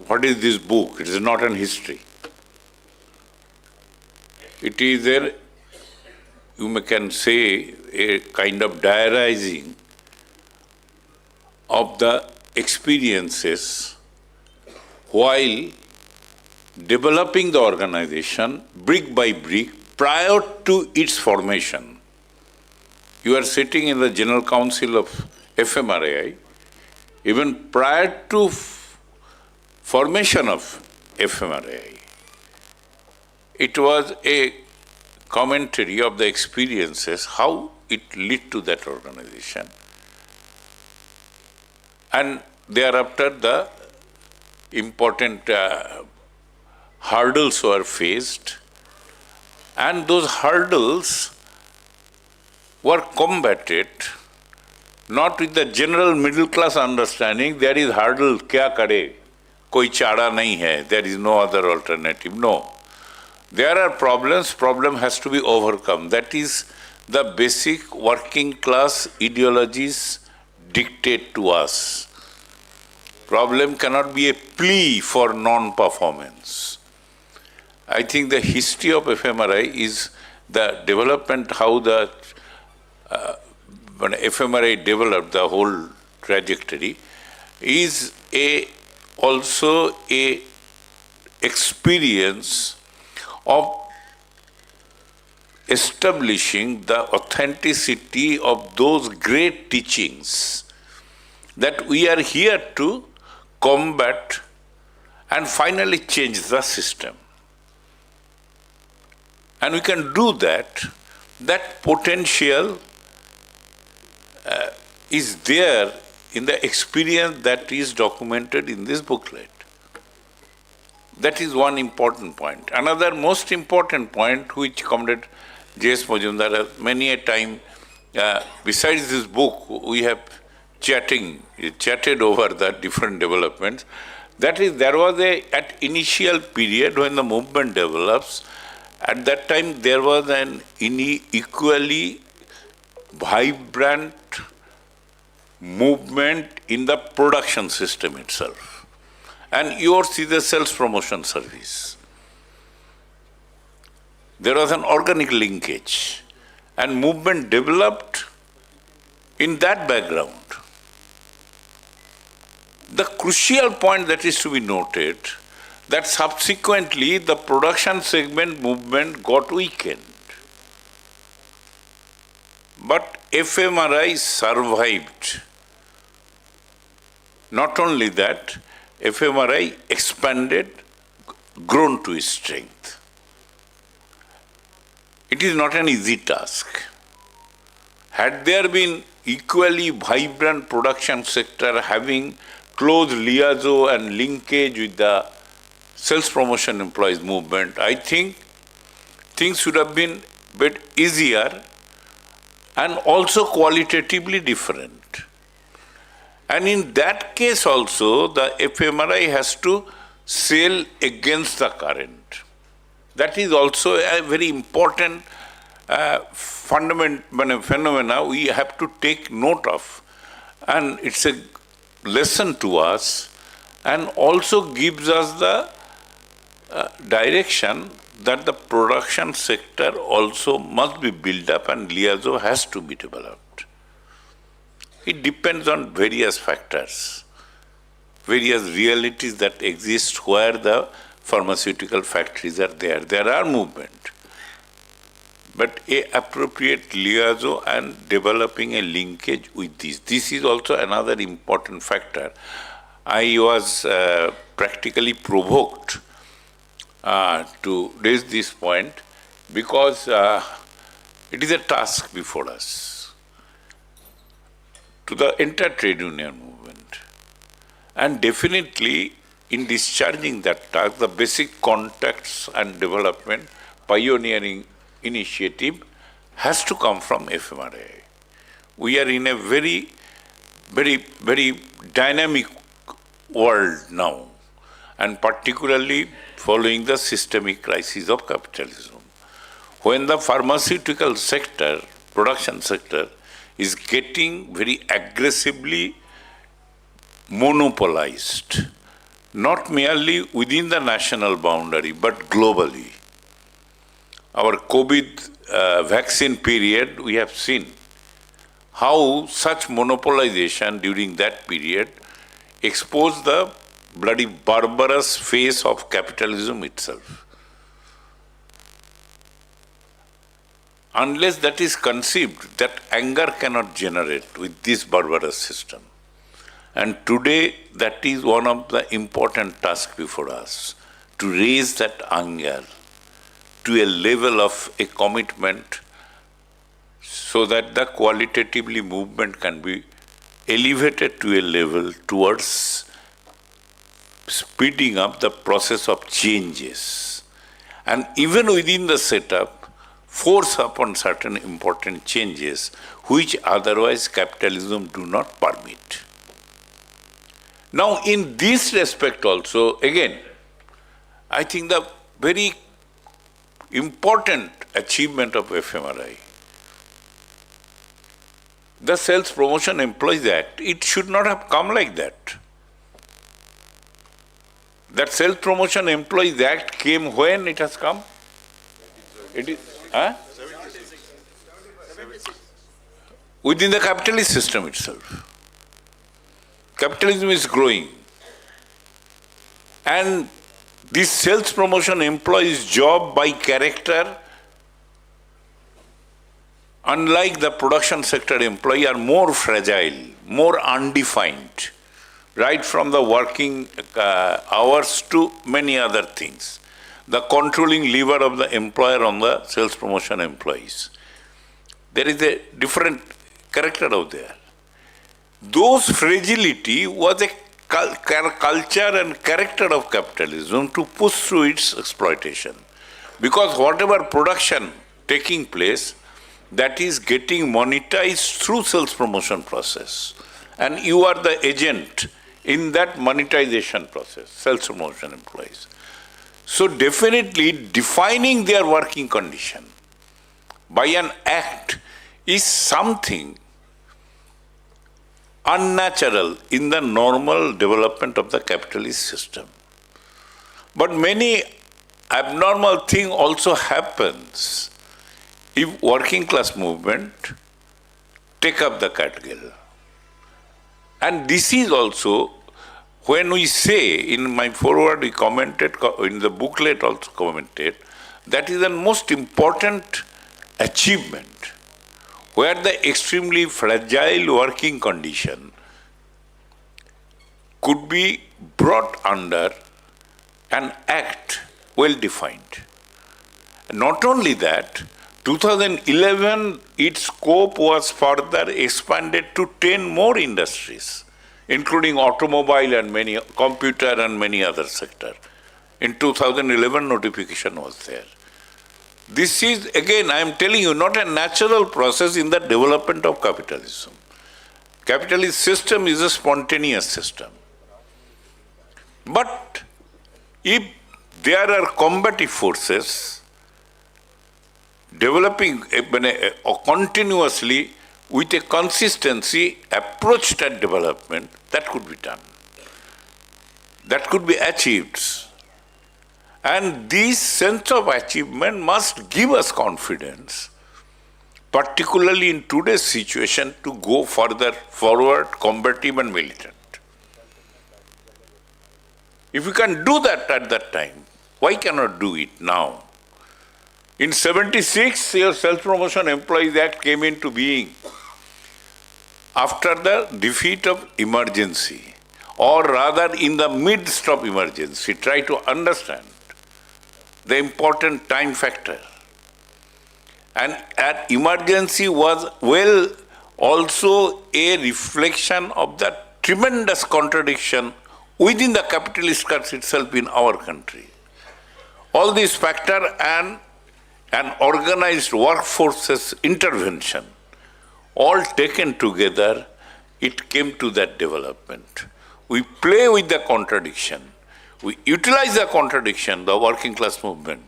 what is this book? It is not an history. It is you can say, a kind of diarizing of the experiences while developing the organization brick by brick prior to its formation. You are sitting in the General Council of FMRAI. Even prior to formation of FMRAI, it was a commentary of the experiences, how it led to that organization. And thereafter, the important hurdles were faced, and those hurdles were combated not with the general middle class understanding, there is hurdle, kya kare, koi chara nahi hai, there is no other alternative. No. There are problems, problem has to be overcome. That is the basic working class ideologies dictate to us. Problem cannot be a plea for non-performance. I think the history of FMRI is the development, how the when FMRI developed the whole trajectory, is also a experience of establishing the authenticity of those great teachings that we are here to combat and finally change the system. And we can do that. That potential is there in the experience that is documented in this booklet. That is one important point. Another most important point, which Comrade J.S. Majumdar has many a time, besides this book, we have chatted over the different developments. That is, there was at initial period when the movement develops, at that time there was an equally vibrant movement in the production system itself. And yours is a sales promotion service. There was an organic linkage, and movement developed in that background. The crucial point that is to be noted, that subsequently the production segment movement got weakened. But FMRI survived. Not only that, FMRI expanded, grown to its strength. It is not an easy task. Had there been equally vibrant production sector having close liaison and linkage with the sales promotion employees movement, I think things should have been a bit easier and also qualitatively different. And in that case also, the FMRI has to sail against the current. That is also a very important phenomena we have to take note of. And it's a lesson to us and also gives us the direction that the production sector also must be built up and liaison has to be developed. It depends on various factors, various realities that exist where the pharmaceutical factories are there. There are movement. but a appropriate liaison and developing a linkage with this. This is also another important factor. I was practically provoked to raise this point because it is a task before us to the entire trade union movement. And definitely in discharging that task, the basic contacts and development, pioneering initiative has to come from FMRAI. We are in a very, very dynamic world now, and particularly following the systemic crisis of capitalism. When the pharmaceutical sector, production sector, is getting very aggressively monopolized, not merely within the national boundary, but globally. Our COVID vaccine period, we have seen how such monopolization during that period exposed the bloody barbarous face of capitalism itself. Unless that is conceived, that anger cannot generate with this barbarous system. And today, that is one of the important tasks before us, to raise that anger to a level of a commitment so that the qualitatively movement can be elevated to a level towards speeding up the process of changes. And even within the setup, force upon certain important changes which otherwise capitalism do not permit. Now, in this respect also, again, I think the very important achievement of FMRI, the Sales Promotion Employees Act, it should not have come like that. That Sales Promotion Employees Act came when it has come? It is, within the capitalist system itself. Capitalism is growing. And this sales promotion employees' job by character, unlike the production sector employee, are more fragile, more undefined, right from the working hours to many other things. The controlling lever of the employer on the sales promotion employees. There is a different character out there. Those fragility was a culture and character of capitalism to push through its exploitation. Because whatever production taking place, that is getting monetized through sales promotion process. And you are the agent in that monetization process, sales promotion employees. So definitely defining their working condition by an act is something unnatural in the normal development of the capitalist system. But many abnormal thing also happens if working class movement take up the cattle. And this is also when we say, in my foreword we commented, in the booklet also commented, that is the most important achievement, where the extremely fragile working condition could be brought under an act well defined. Not only that, 2011, its scope was further expanded to 10 more industries, including automobile and many, computer and many other sectors. In 2011, notification was there. This is, again, I am telling you, not a natural process in the development of capitalism. Capitalist system is a spontaneous system. But if there are combative forces developing continuously with a consistency approach that development, that could be done. That could be achieved. And this sense of achievement must give us confidence, particularly in today's situation, to go further forward, combative and militant. If we can do that at that time, why cannot do it now? In 76, your Self-Promotion Employees Act came into being after the defeat of emergency, or rather in the midst of emergency. Try to understand the important time factor. And that emergency was also a reflection of the tremendous contradiction within the capitalist class itself in our country. All these factors and an organized workforce's intervention, all taken together, it came to that development. We play with the contradiction. We utilize the contradiction, the working class movement,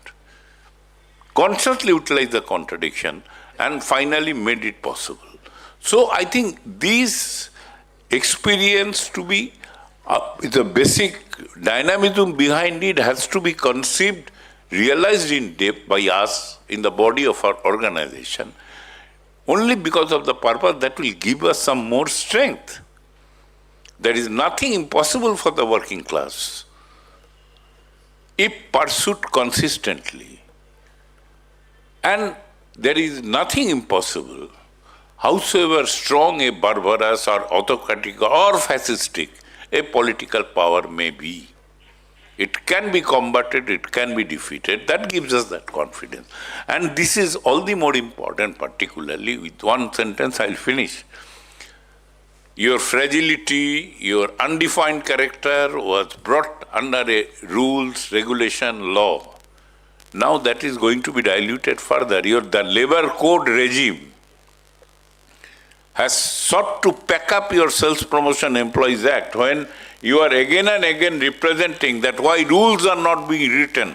consciously utilize the contradiction and finally made it possible. So I think this experience to be, the basic dynamism behind it has to be conceived, realized in depth by us in the body of our organization, only because of the purpose that will give us some more strength. There is nothing impossible for the working class if pursued consistently. And there is nothing impossible, howsoever strong a barbarous or autocratic or fascistic a political power may be. It can be combated, it can be defeated. That gives us that confidence. And this is all the more important, particularly with one sentence I'll finish. Your fragility, your undefined character was brought under a rules, regulation, law. Now that is going to be diluted further. The labor code regime has sought to pack up your Self-Promotion Employees Act when you are again and again representing that why rules are not being written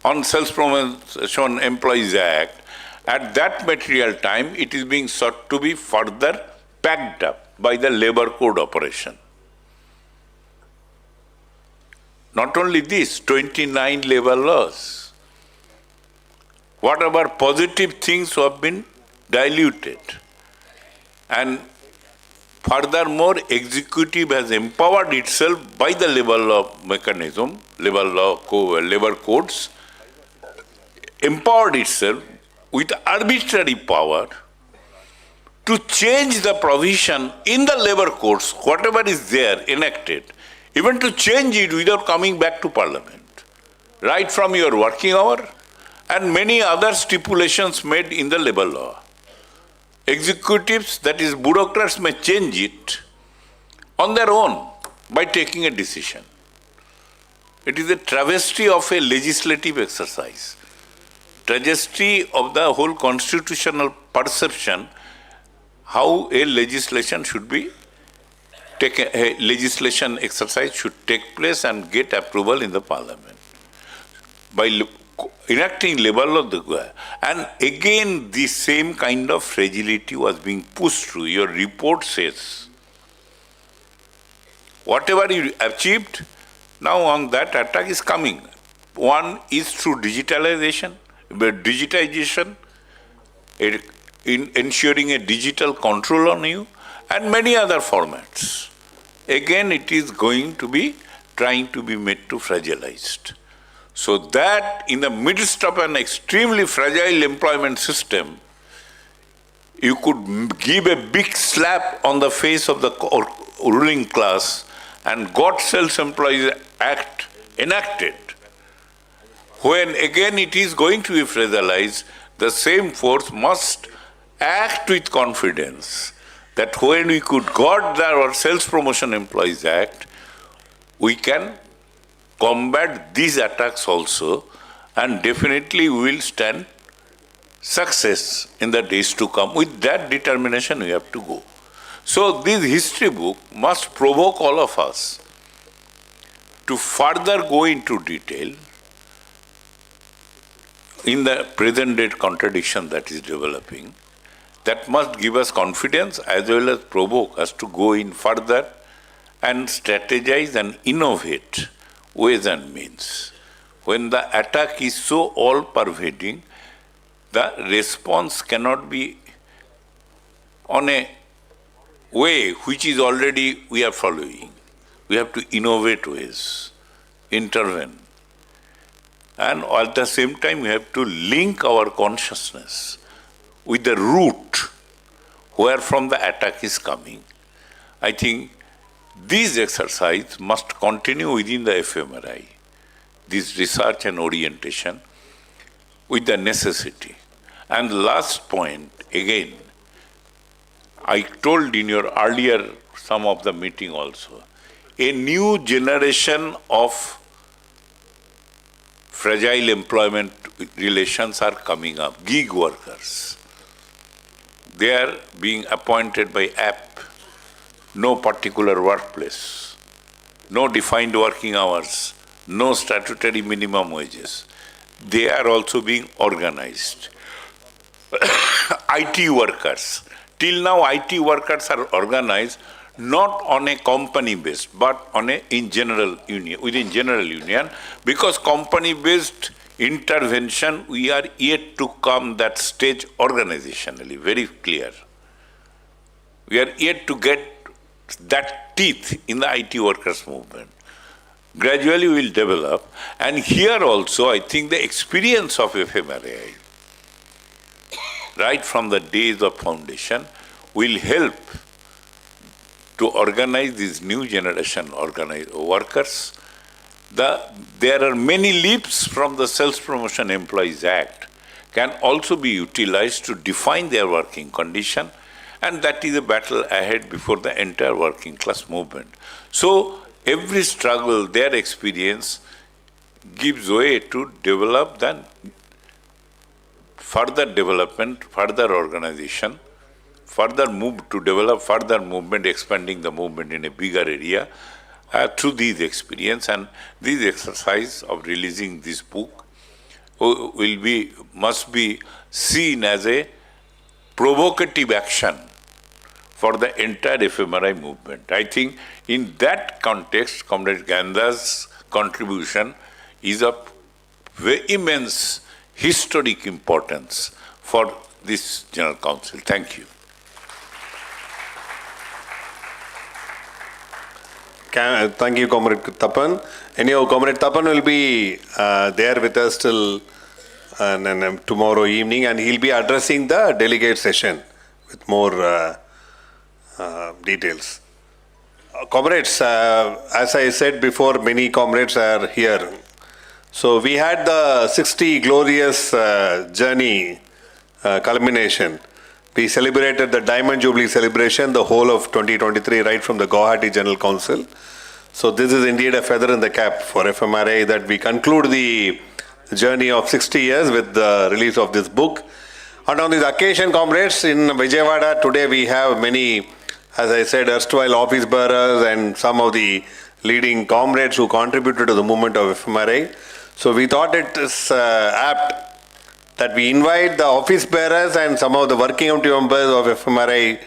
on Self-Promotion Employees Act. At that material time, it is being sought to be further packed up by the labor code operation. Not only this, 29 labor laws. Whatever positive things have been diluted. And furthermore, executive has empowered itself by the labor law mechanism, labor codes, empowered itself with arbitrary power to change the provision in the labor codes, whatever is there enacted, even to change it without coming back to Parliament, right from your working hour and many other stipulations made in the labor law. Executives, that is bureaucrats, may change it on their own by taking a decision. It is a travesty of a legislative exercise, travesty of the whole constitutional perception how a legislation should be taken, a legislation exercise should take place and get approval in the Parliament. By enacting labor law, and again the same kind of fragility was being pushed through. Your report says, whatever you achieved, now on that attack is coming. One is through digitalization, in ensuring a digital control on you, and many other formats. Again, it is going to be trying to be made to fragilized. So that in the midst of an extremely fragile employment system, you could give a big slap on the face of the ruling class and got Self-Employees Act enacted. When again it is going to be fragilized, the same force must act with confidence that when we could got our Self-Promotion Employees Act, we can combat these attacks also, and definitely we will stand success in the days to come. With that determination we have to go. So this history book must provoke all of us to further go into detail in the present day contradiction that is developing. That must give us confidence as well as provoke us to go in further and strategize and innovate ways and means. When the attack is so all-pervading, the response cannot be on a way which is already we are following. We have to innovate ways, intervene, And at the same time, we have to link our consciousness with the root where from the attack is coming. I think this exercise must continue within the FMRI, this research and orientation with the necessity. And last point, again, I told in your earlier some of the meeting also, a new generation of fragile employment relations are coming up, gig workers. They are being appointed by app, no particular workplace, no defined working hours, no statutory minimum wages. They are also being organized. IT workers. Till now, IT workers are organized not on a company based, but on a within general union, because company based intervention, we are yet to come that stage organizationally, very clear. We are yet to get that teeth in the IT workers movement. Gradually we will develop, and here also I think the experience of FMRAI, right from the days of foundation, will help to organize these new generation workers. There are many leaps from the Sales Promotion Employees Act can also be utilized to define their working condition, and that is a battle ahead before the entire working class movement. So every struggle, their experience gives way to develop the further development, further organization, further move to develop further movement, expanding the movement in a bigger area through these experience. And this exercise of releasing this book must be seen as a provocative action for the entire FMRI movement. I think in that context, Comrade Ganda's contribution is of immense historic importance for this General Council. Thank you. Thank you, Comrade Tapan. Anyhow, Comrade Tapan will be there with us till tomorrow evening, and he'll be addressing the delegate session with more details. Comrades, as I said before, many comrades are here. So we had the 60 glorious journey culmination. We celebrated the Diamond Jubilee celebration, the whole of 2023, right from the Guwahati General Council. So this is indeed a feather in the cap for FMRAI that we conclude the journey of 60 years with the release of this book. And on this occasion, comrades, in Vijayawada today we have many, as I said, erstwhile office bearers and some of the leading comrades who contributed to the movement of FMRAI. So we thought it is apt that we invite the office bearers and some of the working committee members of FMRAI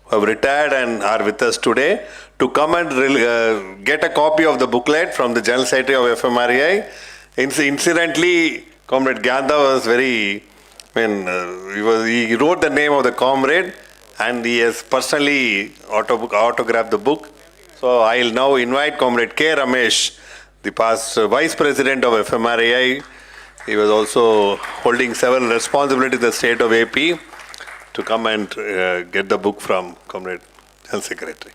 who have retired and are with us today to come and get a copy of the booklet from the General Secretary of FMRAI. Incidentally, Comrade Ganda was very, he wrote the name of the comrade and he has personally autographed the book. So I'll now invite Comrade K. Ramesh, the past Vice President of FMRAI. He was also holding several responsibilities in the state of AP, to come and get the book from Comrade General Secretary.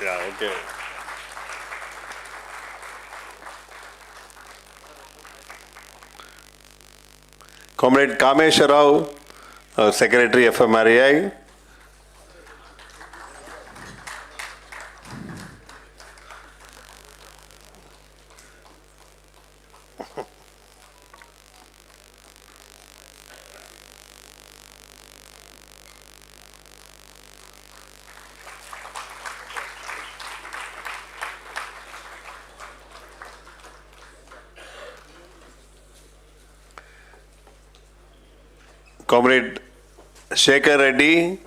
Yeah, okay. Comrade Kamesh Rao, Secretary FMRAI. Comrade Shekhar Reddy,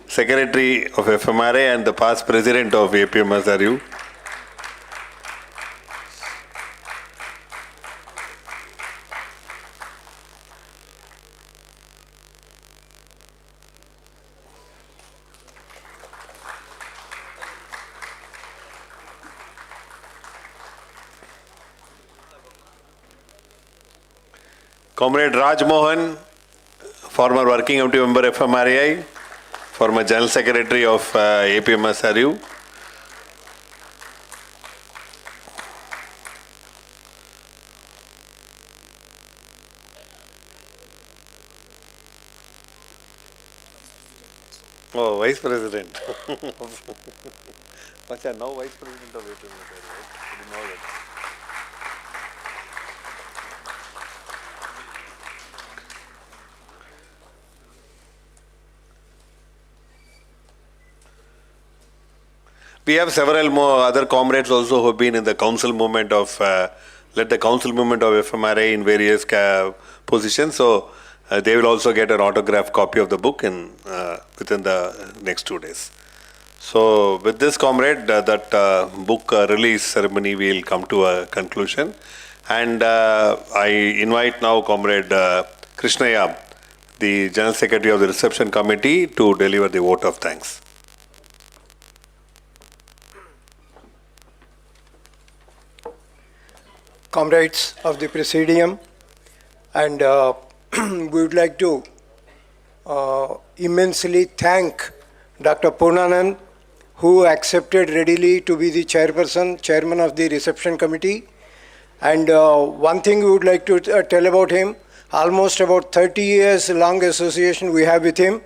Secretary of FMRAI and the past President of APMSRU. Comrade Raj Mohan, former working committee member FMRAI, former General Secretary of APMSRU. Oh, Vice President. Macha, now Vice President of APMSRU, right? You know that. We have several more other comrades also who have been in the council movement of, led the council movement of FMRA in various positions. So they will also get an autographed copy of the book within the next 2 days. So with this, comrade, that book release ceremony will come to a conclusion. And I invite now Comrade Krishnaya, the General Secretary of the Reception Committee, to deliver the vote of thanks. Comrades of the Presidium, and we would like to immensely thank Dr. Poonanand, who accepted readily to be the chairman of the Reception Committee. And one thing we would like to tell about him, almost about 30 years long association we have with him.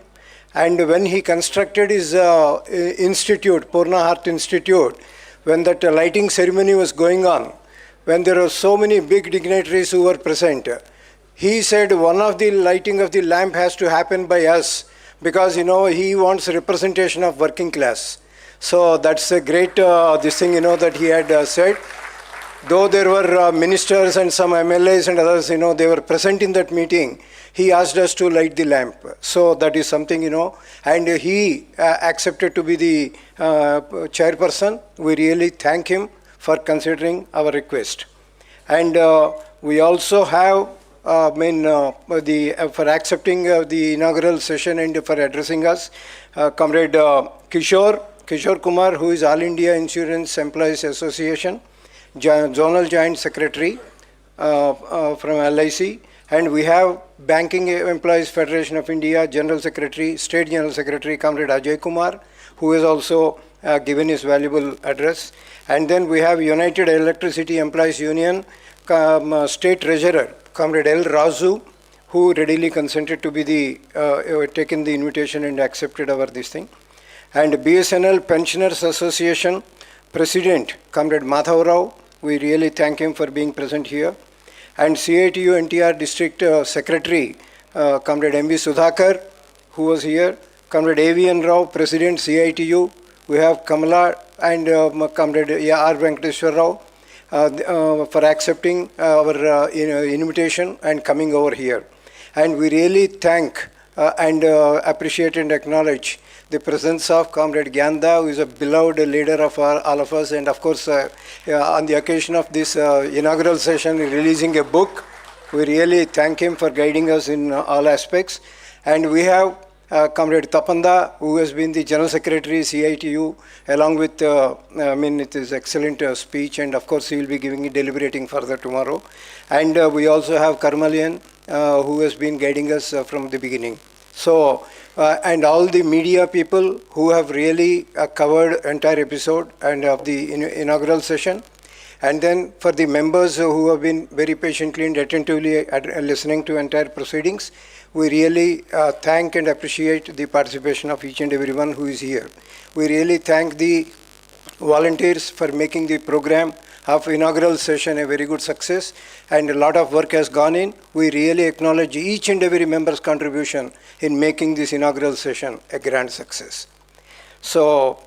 And when he constructed his institute, Purna Heart Institute, when that lighting ceremony was going on, when there were so many big dignitaries who were present, he said one of the lighting of the lamp has to happen by us, because, he wants representation of working class. So that's a great this thing, that he had said. Though there were ministers and some MLAs and others, they were present in that meeting, he asked us to light the lamp. So that is something, and he accepted to be the chairperson. We really thank him for considering our request. And we also have, for accepting the inaugural session and for addressing us, Comrade Kishore Kumar, who is All India Insurance Employees Association, Zonal Joint Secretary from LIC, and we have Banking Employees Federation of India, General Secretary, State General Secretary, Comrade Ajay Kumar, who has also given his valuable address. And then we have United Electricity Employees Union, State Treasurer, Comrade L. Razu, who readily consented to be the, taken the invitation and accepted our this thing. And BSNL Pensioners Association President, Comrade Madhav Rao, we really thank him for being present here. And CITU NTR District Secretary, Comrade M.V. Sudhakar, who was here. Comrade A.V.N. Rao, President CITU. We have Kamala and Comrade R. Venkateshwar Rao for accepting our invitation and coming over here. And we really thank and appreciate and acknowledge the presence of Comrade Gyanda, who is a beloved leader of all of us, and of course on the occasion of this inaugural session, releasing a book. We really thank him for guiding us in all aspects. And we have Comrade Tapanda, who has been the General Secretary CITU, along with, it is excellent speech, and of course he will be deliberating further tomorrow. And we also have Karmalian, who has been guiding us from the beginning. So, and all the media people who have really covered entire episode and of the inaugural session. And then for the members who have been very patiently and attentively listening to entire proceedings, we really thank and appreciate the participation of each and everyone who is here. We really thank the volunteers for making the program of inaugural session a very good success, and a lot of work has gone in. We really acknowledge each and every member's contribution in making this inaugural session a grand success. So,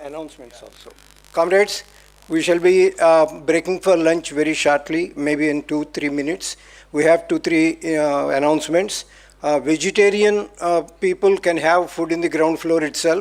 announcements also. Comrades, we shall be breaking for lunch very shortly, maybe in 2-3 minutes. We have 2-3 announcements. Vegetarian people can have food in the ground floor itself.